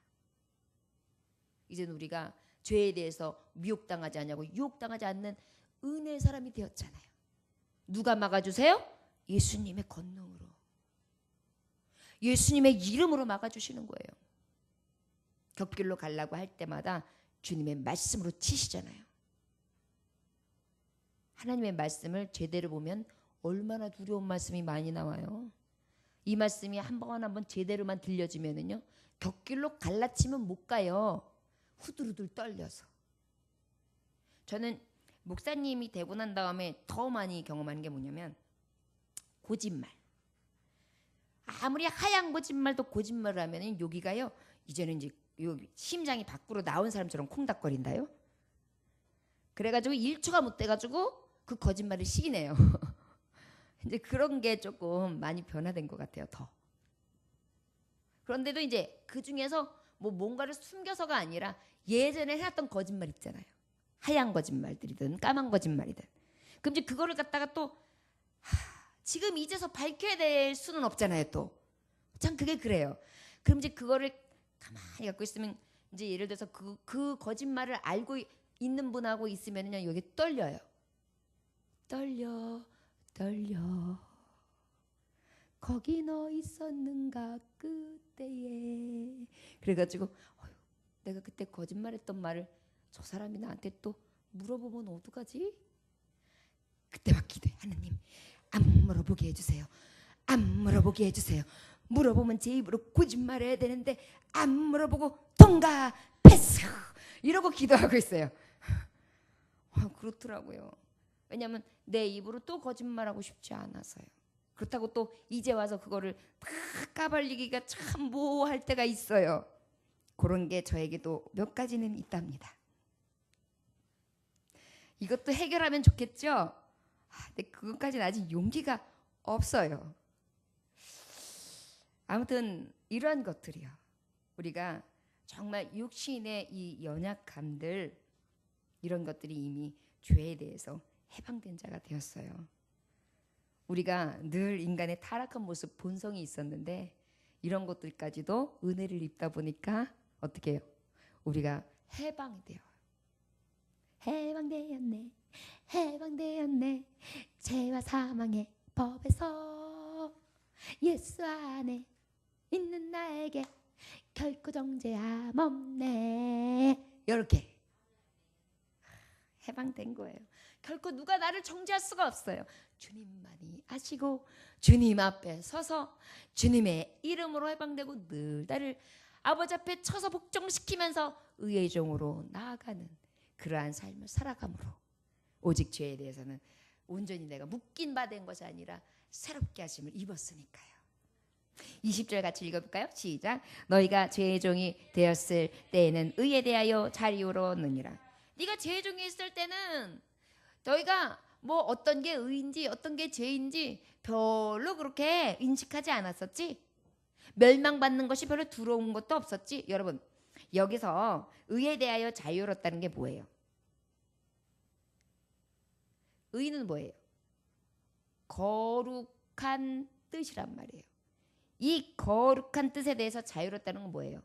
이제는 우리가 죄에 대해서 미혹당하지 않냐고 유혹당하지 않는 은혜의 사람이 되었잖아요. 누가 막아주세요? 예수님의 권능으로, 예수님의 이름으로 막아주시는 거예요. 곁길로 가려고 할 때마다 주님의 말씀으로 치시잖아요. 하나님의 말씀을 제대로 보면 얼마나 두려운 말씀이 많이 나와요. 이 말씀이 한 번 제대로만 들려지면은요, 곁길로 갈라치면 못 가요. 후들후들 떨려서. 저는 목사님이 되고 난 다음에 더 많이 경험하는 게 뭐냐면 거짓말. 아무리 하얀 거짓말도 거짓말을 하면은 여기가요, 이제는 이제 여기 심장이 밖으로 나온 사람처럼 콩닥거린다요. 그래가지고 1초가 못 돼가지고 그 거짓말을 시기네요. 이제 그런 게 조금 많이 변화된 것 같아요. 더. 그런데도 이제 그 중에서 뭐 뭔가를 숨겨서가 아니라 예전에 해왔던 거짓말 있잖아요. 하얀 거짓말들이든 까만 거짓말이든. 그럼 이제 그거를 갖다가 또 지금 이제서 밝혀야 될 수는 없잖아요. 또 참 그게 그래요. 그럼 이제 그거를 가만히 갖고 있으면 이제 예를 들어서 그 거짓말을 알고 있는 분하고 있으면요, 여기 떨려요. 떨려 거기 너 있었는가 그때에. 그래가지고 내가 그때 거짓말했던 말을 저 사람이 나한테 또 물어보면 어떡하지? 그때 막 기도해. 하나님 안 물어보게 해주세요. 안 물어보게 해주세요. 물어보면 제 입으로 거짓말해야 되는데 안 물어보고 통과 패스 이러고 기도하고 있어요. 그렇더라고요. 왜냐하면 내 입으로 또 거짓말하고 싶지 않아서요. 그렇다고 또 이제 와서 그거를 다 까발리기가 참 모호할 때가 있어요. 그런 게 저에게도 몇 가지는 있답니다. 이것도 해결하면 좋겠죠? 근데 그것까지는 아직 용기가 없어요. 아무튼 이러한 것들이요, 우리가 정말 육신의 이 연약함들, 이런 것들이 이미 죄에 대해서 해방된 자가 되었어요. 우리가 늘 인간의 타락한 모습, 본성이 있었는데 이런 것들까지도 은혜를 입다 보니까 어떻게 해요? 우리가 해방이 돼요. 해방되었네, 해방되었네, 죄와 사망의 법에서 예수 안에 있는 나에게 결코 정죄함 없네. 이렇게 해방된 거예요. 결코 누가 나를 정죄할 수가 없어요. 주님만이 아시고 주님 앞에 서서 주님의 이름으로 해방되고 늘 나를 아버지 앞에 쳐서 복종시키면서 의의 종으로 나아가는 그러한 삶을 살아감으로 오직 죄에 대해서는 온전히 내가 묶인 바 된 것이 아니라 새롭게 하심을 입었으니까요. 20절 같이 읽어볼까요? 시작. 너희가 죄의 종이 되었을 때에는 의에 대하여 자유로웠느니라. 네가 죄의 종이 있을 때는 너희가 뭐 어떤 게 의인지 어떤 게 죄인지 별로 그렇게 인식하지 않았었지. 멸망받는 것이 별로 두려운 것도 없었지. 여러분, 여기서 의에 대하여 자유롭다는 게 뭐예요? 의는 뭐예요? 거룩한 뜻이란 말이에요. 이 거룩한 뜻에 대해서 자유롭다는 건 뭐예요?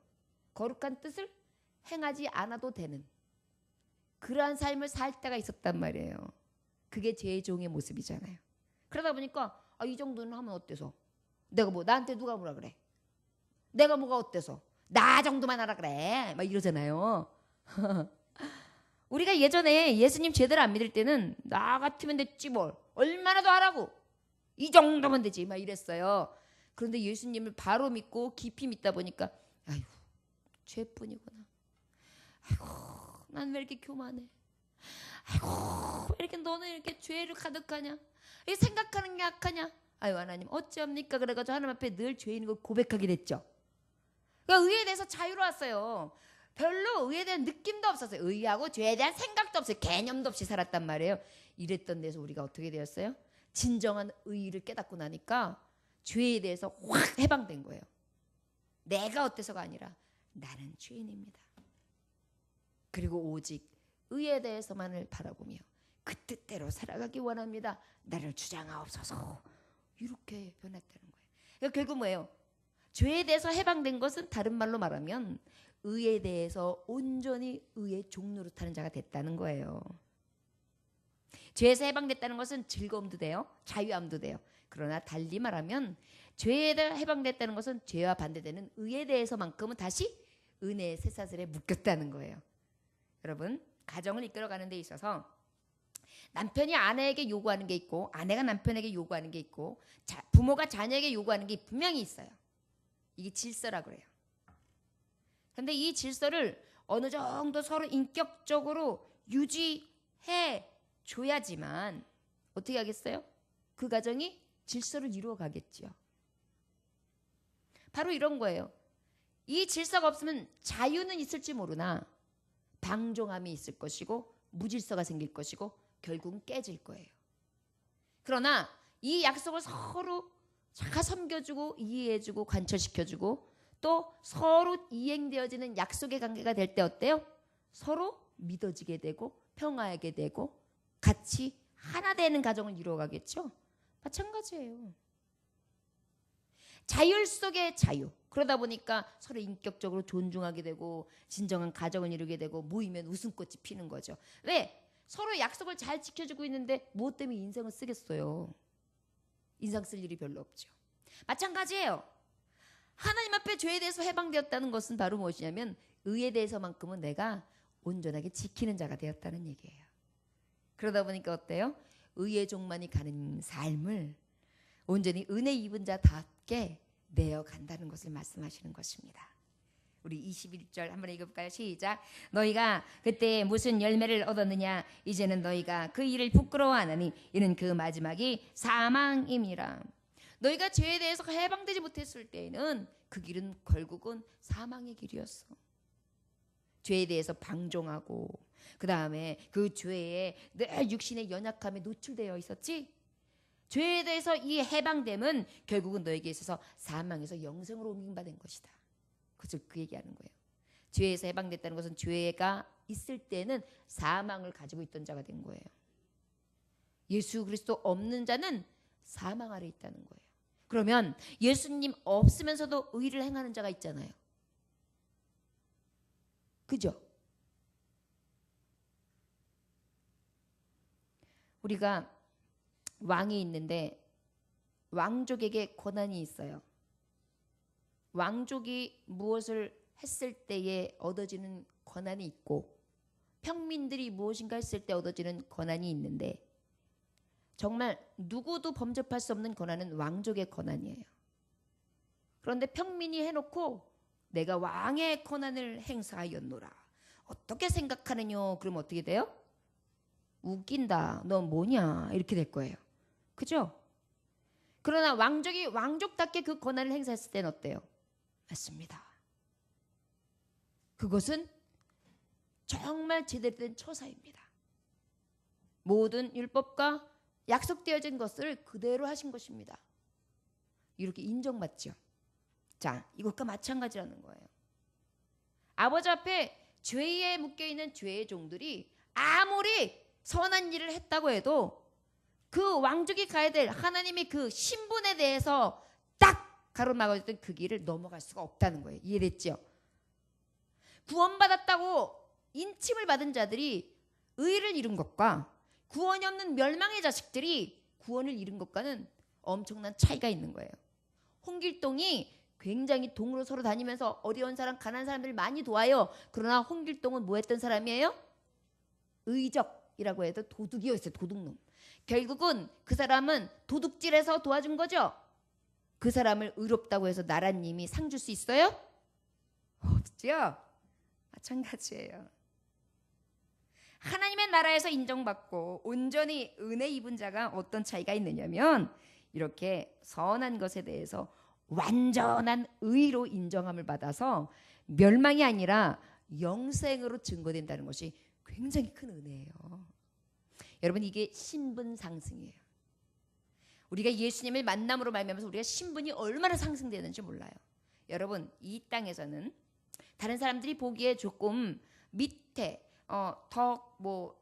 거룩한 뜻을 행하지 않아도 되는 그러한 삶을 살 때가 있었단 말이에요. 그게 죄의 종의 모습이잖아요. 그러다 보니까 이 정도는 하면 어때서? 내가 뭐 나한테 누가 뭐라 그래? 내가 뭐가 어때서? 나 정도만 하라 그래. 막 이러잖아요. 우리가 예전에 예수님 제대로 안 믿을 때는 나 같으면 됐지 뭘. 얼마나 더 하라고. 이 정도면 되지. 막 이랬어요. 그런데 예수님을 바로 믿고 깊이 믿다 보니까 아이고 죄뿐이구나. 아이고 난 왜 이렇게 교만해. 아이고 왜 이렇게 너는 이렇게 죄를 가득하냐. 이 생각하는 게 약하냐. 아유 하나님 어찌합니까. 그래가지고 하나님 앞에 늘 죄인인 걸 고백하게 됐죠. 그러니까 의에 대해서 자유로웠어요. 별로 의에 대한 느낌도 없었어요. 의하고 죄에 대한 생각도 없어요. 개념도 없이 살았단 말이에요. 이랬던 데서 우리가 어떻게 되었어요? 진정한 의의를 깨닫고 나니까 죄에 대해서 확 해방된 거예요. 내가 어때서가 아니라 나는 죄인입니다. 그리고 오직 의에 대해서만을 바라보며 그 뜻대로 살아가기 원합니다. 나를 주장하옵소서. 이렇게 변했다는 거예요. 그러니까 결국 뭐예요? 죄에 대해서 해방된 것은 다른 말로 말하면 의에 대해서 온전히 의의 종노릇하는 자가 됐다는 거예요. 죄에서 해방됐다는 것은 즐거움도 돼요. 자유함도 돼요. 그러나 달리 말하면 죄에 대해 해방됐다는 것은 죄와 반대되는 의에 대해서만큼은 다시 은혜의 쇠사슬에 묶였다는 거예요. 여러분, 가정을 이끌어가는 데 있어서 남편이 아내에게 요구하는 게 있고 아내가 남편에게 요구하는 게 있고 부모가 자녀에게 요구하는 게 분명히 있어요. 이게 질서라고 그래요. 그런데 이 질서를 어느 정도 서로 인격적으로 유지해 줘야지만 어떻게 하겠어요? 그 가정이 질서를 이루어 가겠죠. 바로 이런 거예요. 이 질서가 없으면 자유는 있을지 모르나 방종함이 있을 것이고 무질서가 생길 것이고 결국은 깨질 거예요. 그러나 이 약속을 서로 잘 섬겨주고 이해해주고 관철시켜주고 또 서로 이행되어지는 약속의 관계가 될 때 어때요? 서로 믿어지게 되고 평화하게 되고 같이 하나 되는 가정을 이루어가겠죠. 마찬가지예요. 자율 속의 자유. 그러다 보니까 서로 인격적으로 존중하게 되고 진정한 가정을 이루게 되고 모이면 웃음꽃이 피는 거죠. 왜? 서로 약속을 잘 지켜주고 있는데 무엇 때문에 인생을 쓰겠어요? 인상 쓸 일이 별로 없죠. 마찬가지예요. 하나님 앞에 죄에 대해서 해방되었다는 것은 바로 무엇이냐면 의에 대해서만큼은 내가 온전하게 지키는 자가 되었다는 얘기예요. 그러다 보니까 어때요? 의의 종만이 가는 삶을 온전히 은혜 입은 자답게 내어간다는 것을 말씀하시는 것입니다. 우리 21절 한번 읽어볼까요? 시작. 너희가 그때 무슨 열매를 얻었느냐? 이제는 너희가 그 일을 부끄러워하나니 이는 그 마지막이 사망임이라. 너희가 죄에 대해서 해방되지 못했을 때에는 그 길은 결국은 사망의 길이었어. 죄에 대해서 방종하고 그 다음에 그 죄에 늘 육신의 연약함에 노출되어 있었지. 죄에 대해서 이 해방됨은 결국은 너에게 있어서 사망에서 영생으로 옮김받은 것이다. 그래서 그 얘기하는 거예요. 죄에서 해방됐다는 것은 죄가 있을 때는 사망을 가지고 있던 자가 된 거예요. 예수 그리스도 없는 자는 사망 아래 있다는 거예요. 그러면 예수님 없으면서도 의를 행하는 자가 있잖아요. 그죠? 우리가 왕이 있는데 왕족에게 권한이 있어요. 왕족이 무엇을 했을 때에 얻어지는 권한이 있고 평민들이 무엇인가 했을 때 얻어지는 권한이 있는데 정말 누구도 범접할 수 없는 권한은 왕족의 권한이에요. 그런데 평민이 해놓고 내가 왕의 권한을 행사하였노라. 어떻게 생각하느냐? 그러면 어떻게 돼요? 웃긴다. 너 뭐냐? 이렇게 될 거예요. 그죠? 그러나 왕족이 왕족답게 그 권한을 행사했을 때는 어때요? 맞습니다. 그것은 정말 제대로 된 처사입니다. 모든 율법과 약속되어진 것을 그대로 하신 것입니다. 이렇게 인정받죠. 자, 이것과 마찬가지라는 거예요. 아버지 앞에 죄에 묶여있는 죄의 종들이 아무리 선한 일을 했다고 해도 그 왕족이 가야 될 하나님의 그 신분에 대해서 딱 가로막아줬던 그 길을 넘어갈 수가 없다는 거예요. 이해됐죠? 구원받았다고 인침을 받은 자들이 의를 이룬 것과 구원이 없는 멸망의 자식들이 구원을 이룬 것과는 엄청난 차이가 있는 거예요. 홍길동이 굉장히 동으로 서로 다니면서 어려운 사람, 가난한 사람들을 많이 도와요. 그러나 홍길동은 뭐 했던 사람이에요? 의적이라고 해도 도둑이었어요. 도둑놈. 결국은 그 사람은 도둑질해서 도와준 거죠. 그 사람을 의롭다고 해서 나라님이 상 줄 수 있어요? 없죠. 마찬가지예요. 하나님의 나라에서 인정받고 온전히 은혜 입은 자가 어떤 차이가 있느냐면 이렇게 선한 것에 대해서 완전한 의로 인정함을 받아서 멸망이 아니라 영생으로 증거된다는 것이 굉장히 큰 은혜예요. 여러분, 이게 신분 상승이에요. 우리가 예수님을 만남으로 말미암아서 우리가 신분이 얼마나 상승되는지 몰라요. 여러분, 이 땅에서는 다른 사람들이 보기에 조금 밑에 더 뭐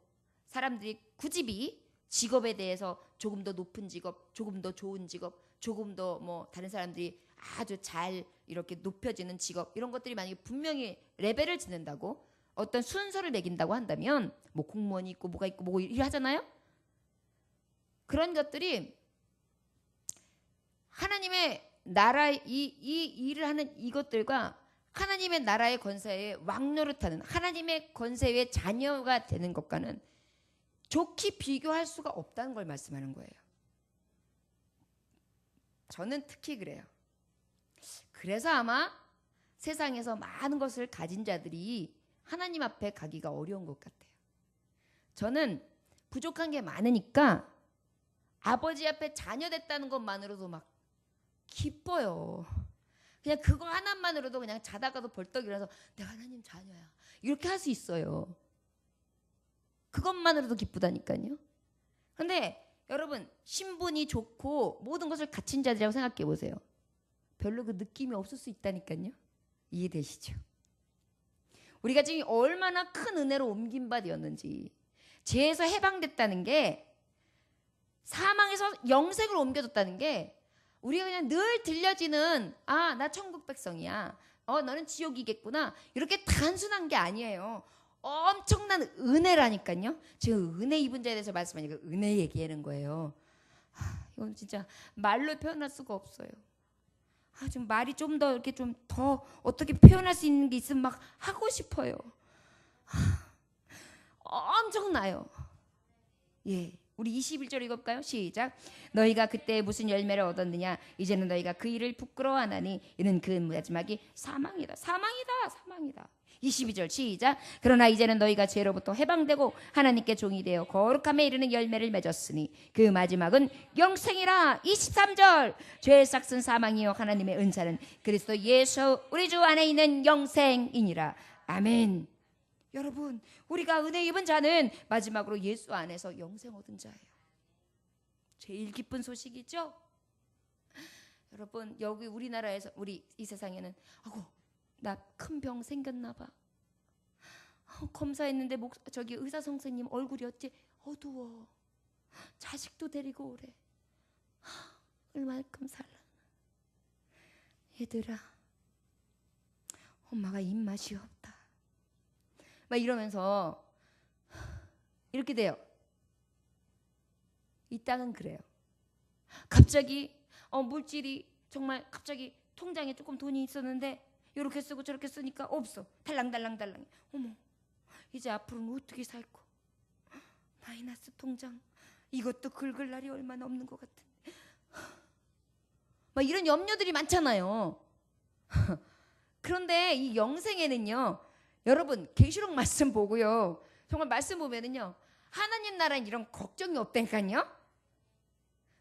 사람들이 굳이 직업에 대해서 조금 더 높은 직업, 조금 더 좋은 직업, 조금 더 뭐 다른 사람들이 아주 잘 이렇게 높여지는 직업 이런 것들이 만약에 분명히 레벨을 짓는다고 어떤 순서를 매긴다고 한다면 뭐 공무원이 있고 뭐가 있고 뭐 이렇게 하잖아요. 그런 것들이 하나님의 나라 이 일을 하는 이것들과 하나님의 나라의 권세에 왕노릇하는 하나님의 권세의 자녀가 되는 것과는 좋게 비교할 수가 없다는 걸 말씀하는 거예요. 저는 특히 그래요. 그래서 아마 세상에서 많은 것을 가진 자들이 하나님 앞에 가기가 어려운 것 같아요. 저는 부족한 게 많으니까 아버지 앞에 자녀 됐다는 것만으로도 막 기뻐요. 그냥 그거 하나만으로도 그냥 자다가도 벌떡 일어나서 내가 하나님 자녀야 이렇게 할 수 있어요. 그것만으로도 기쁘다니까요. 그런데 여러분 신분이 좋고 모든 것을 갖춘 자들이라고 생각해 보세요. 별로 그 느낌이 없을 수 있다니까요. 이해되시죠? 우리가 지금 얼마나 큰 은혜로 옮긴 바 되었는지, 죄에서 해방됐다는 게, 사망에서 영생으로 옮겨졌다는 게 우리가 그냥 늘 들려지는 나 천국 백성이야, 너는 지옥이겠구나 이렇게 단순한 게 아니에요. 엄청난 은혜라니까요. 지금 은혜 입은 자에 대해서 말씀하니까 은혜 얘기하는 거예요. 이건 진짜 말로 표현할 수가 없어요. 좀 말이 좀 더 이렇게 좀 더 어떻게 표현할 수 있는 게 있으면 막 하고 싶어요. 엄청나요. 예, 우리 21절 읽어볼까요? 시작. 너희가 그때 무슨 열매를 얻었느냐? 이제는 너희가 그 일을 부끄러워하나니 이는 그 마지막이 사망이다. 사망이다. 사망이다. 22절 시작. 그러나 이제는 너희가 죄로부터 해방되고 하나님께 종이 되어 거룩함에 이르는 열매를 맺었으니 그 마지막은 영생이라. 23절. 죄의 삭은 사망이요 하나님의 은사는 그리스도 예수 우리 주 안에 있는 영생이니라. 아멘. 여러분 우리가 은혜 입은 자는 마지막으로 예수 안에서 영생 얻은 자예요. 제일 기쁜 소식이죠. 여러분 여기 우리나라에서 우리 이 세상에는 나 큰 병 생겼나 봐. 검사했는데 저기 의사 선생님 얼굴이 어째 어두워. 자식도 데리고 오래. 얼마큼 살라. 얘들아 엄마가 입맛이 없다. 막 이러면서 이렇게 돼요. 이 땅은 그래요. 갑자기 물질이 정말 갑자기 통장에 조금 돈이 있었는데 이렇게 쓰고 저렇게 쓰니까 없어. 달랑달랑달랑. 어머 이제 앞으로는 어떻게 살고. 마이너스 통장 이것도 긁을 날이 얼마나 없는 것 같은데. 막 이런 염려들이 많잖아요. 그런데 이 영생에는요 여러분 계시록 말씀 보고요 정말 말씀 보면은요 하나님 나라엔 이런 걱정이 없다니까요.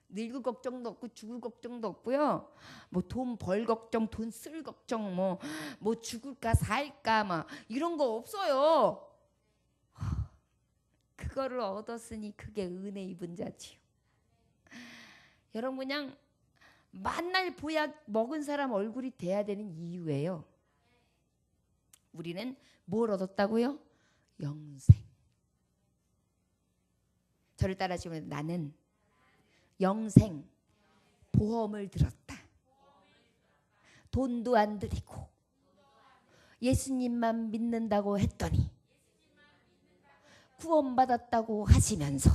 늙을 걱정도 없고 죽을 걱정도 없고요. 뭐 돈 벌 걱정, 돈 쓸 걱정, 뭐 죽을까 살까 막 이런 거 없어요. 그거를 얻었으니 그게 은혜 입은 자지요. 여러분 그냥 만날 보약 먹은 사람 얼굴이 돼야 되는 이유예요. 우리는 뭘 얻었다고요? 영생. 저를 따라하시면 나는 영생 보험을 들었다. 돈도 안 드리고 예수님만 믿는다고 했더니 구원받았다고 하시면서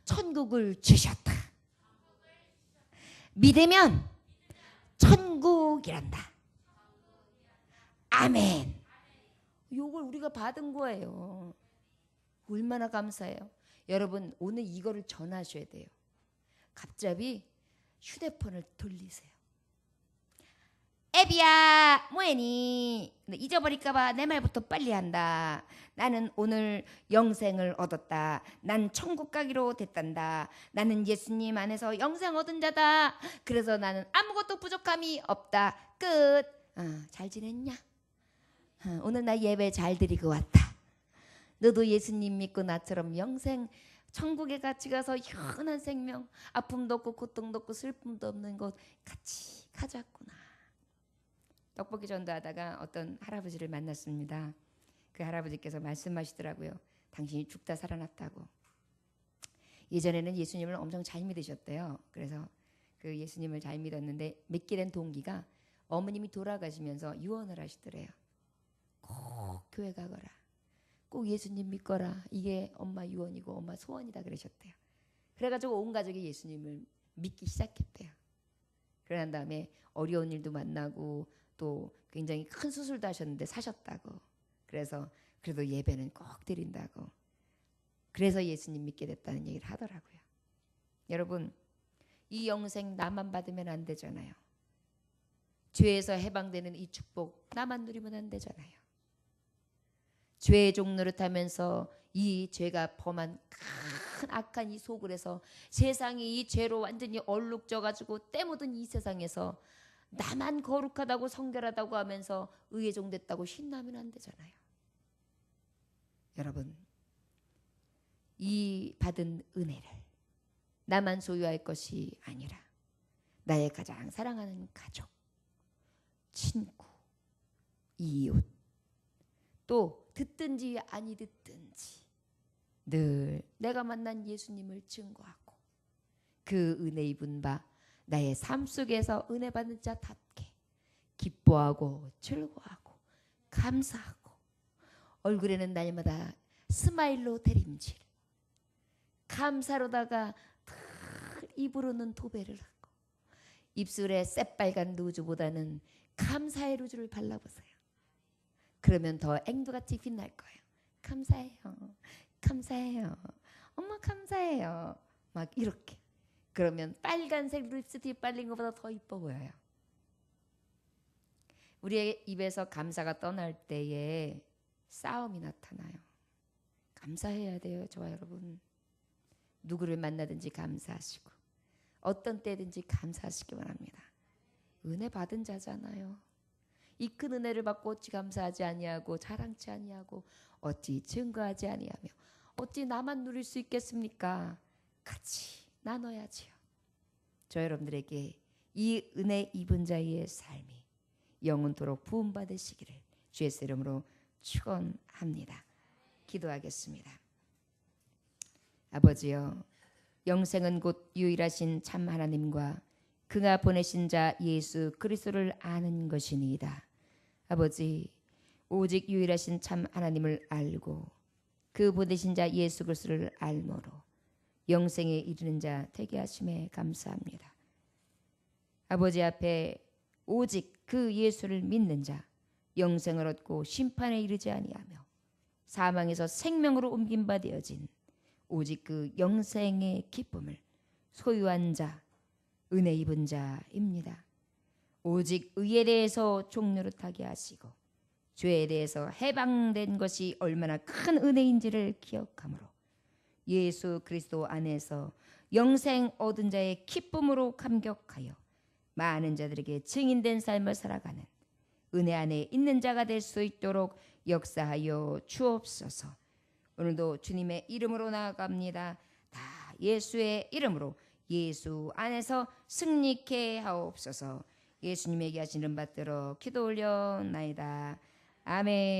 천국을 주셨다. 믿으면 천국이란다. 아멘. 이걸 우리가 받은 거예요. 얼마나 감사해요. 여러분 오늘 이거를 전하셔야 돼요. 갑자기 휴대폰을 돌리세요. 애비야 뭐해니? 잊어버릴까봐 내 말부터 빨리 한다. 나는 오늘 영생을 얻었다. 난 천국 가기로 됐단다. 나는 예수님 안에서 영생 얻은 자다. 그래서 나는 아무것도 부족함이 없다. 끝. 잘 지냈냐? 오늘 나 예배 잘 드리고 왔다. 너도 예수님 믿고 나처럼 영생 천국에 같이 가서 영원한 생명, 아픔도 없고 고통도 없고 슬픔도 없는 곳 같이 가자꾸나. 떡볶이 전도하다가 어떤 할아버지를 만났습니다. 그 할아버지께서 말씀하시더라고요. 당신이 죽다 살아났다고. 예전에는 예수님을 엄청 잘 믿으셨대요. 그래서 그 예수님을 잘 믿었는데 믿게 된 동기가 어머님이 돌아가시면서 유언을 하시더래요. 꼭 교회 가거라. 꼭 예수님 믿거라. 이게 엄마 유언이고 엄마 소원이다 그러셨대요. 그래가지고 온 가족이 예수님을 믿기 시작했대요. 그러난 다음에 어려운 일도 만나고 또 굉장히 큰 수술도 하셨는데 사셨다고. 그래서 그래도 예배는 꼭 드린다고. 그래서 예수님 믿게 됐다는 얘기를 하더라고요. 여러분, 이 영생 나만 받으면 안 되잖아요. 죄에서 해방되는 이 축복 나만 누리면 안 되잖아요. 죄의 종노릇하면서 이 죄가 범한 큰 악한 이 속을에서 세상이 이 죄로 완전히 얼룩져가지고 때 묻은 이 세상에서 나만 거룩하다고 성결하다고 하면서 의의 종 됐다고 신나면 안 되잖아요. 여러분, 이 받은 은혜를 나만 소유할 것이 아니라 나의 가장 사랑하는 가족, 친구, 이웃, 또 듣든지 아니 듣든지 늘 내가 만난 예수님을 증거하고 그 은혜 입은 바 나의 삶 속에서 은혜 받는 자답게 기뻐하고 즐거워하고 감사하고 얼굴에는 날마다 스마일로 대림질, 감사로다가 입으로는 도배를 하고 입술에 새빨간 루즈보다는 감사의 루즈를 발라보세요. 그러면 더 앵두같이 빛날 거예요. 감사해요. 감사해요. 엄마 감사해요. 막 이렇게. 그러면 빨간색 립스틱 발린 것보다 더 이뻐 보여요. 우리의 입에서 감사가 떠날 때에 싸움이 나타나요. 감사해야 돼요. 저와 여러분. 누구를 만나든지 감사하시고 어떤 때든지 감사하시기 바랍니다. 은혜 받은 자잖아요. 이 큰 은혜를 받고 어찌 감사하지 아니하고 자랑치 아니하고 어찌 증거하지 아니하며 어찌 나만 누릴 수 있겠습니까? 같이 나눠야지요. 저 여러분들에게 이 은혜 입은 자의 삶이 영원토록 부음받으시기를 주의 이름으로 축원합니다. 기도하겠습니다. 아버지여, 영생은 곧 유일하신 참 하나님과 그가 보내신 자 예수 그리스도를 아는 것이니이다. 아버지, 오직 유일하신 참 하나님을 알고 그 보내신 자 예수 그리스도를 알므로 영생에 이르는 자 되게 하심에 감사합니다. 아버지 앞에 오직 그 예수를 믿는 자 영생을 얻고 심판에 이르지 아니하며 사망에서 생명으로 옮긴 바 되어진 오직 그 영생의 기쁨을 소유한 자, 은혜 입은 자입니다. 오직 의에 대해서 종노릇하게 하시고 죄에 대해서 해방된 것이 얼마나 큰 은혜인지를 기억하므로 예수 그리스도 안에서 영생 얻은 자의 기쁨으로 감격하여 많은 자들에게 증인된 삶을 살아가는 은혜 안에 있는 자가 될 수 있도록 역사하여 주옵소서. 오늘도 주님의 이름으로 나아갑니다. 다 예수의 이름으로 예수 안에서 승리케 하옵소서. 예수님에게 하시는 받들어 기도 올려나이다. 아멘.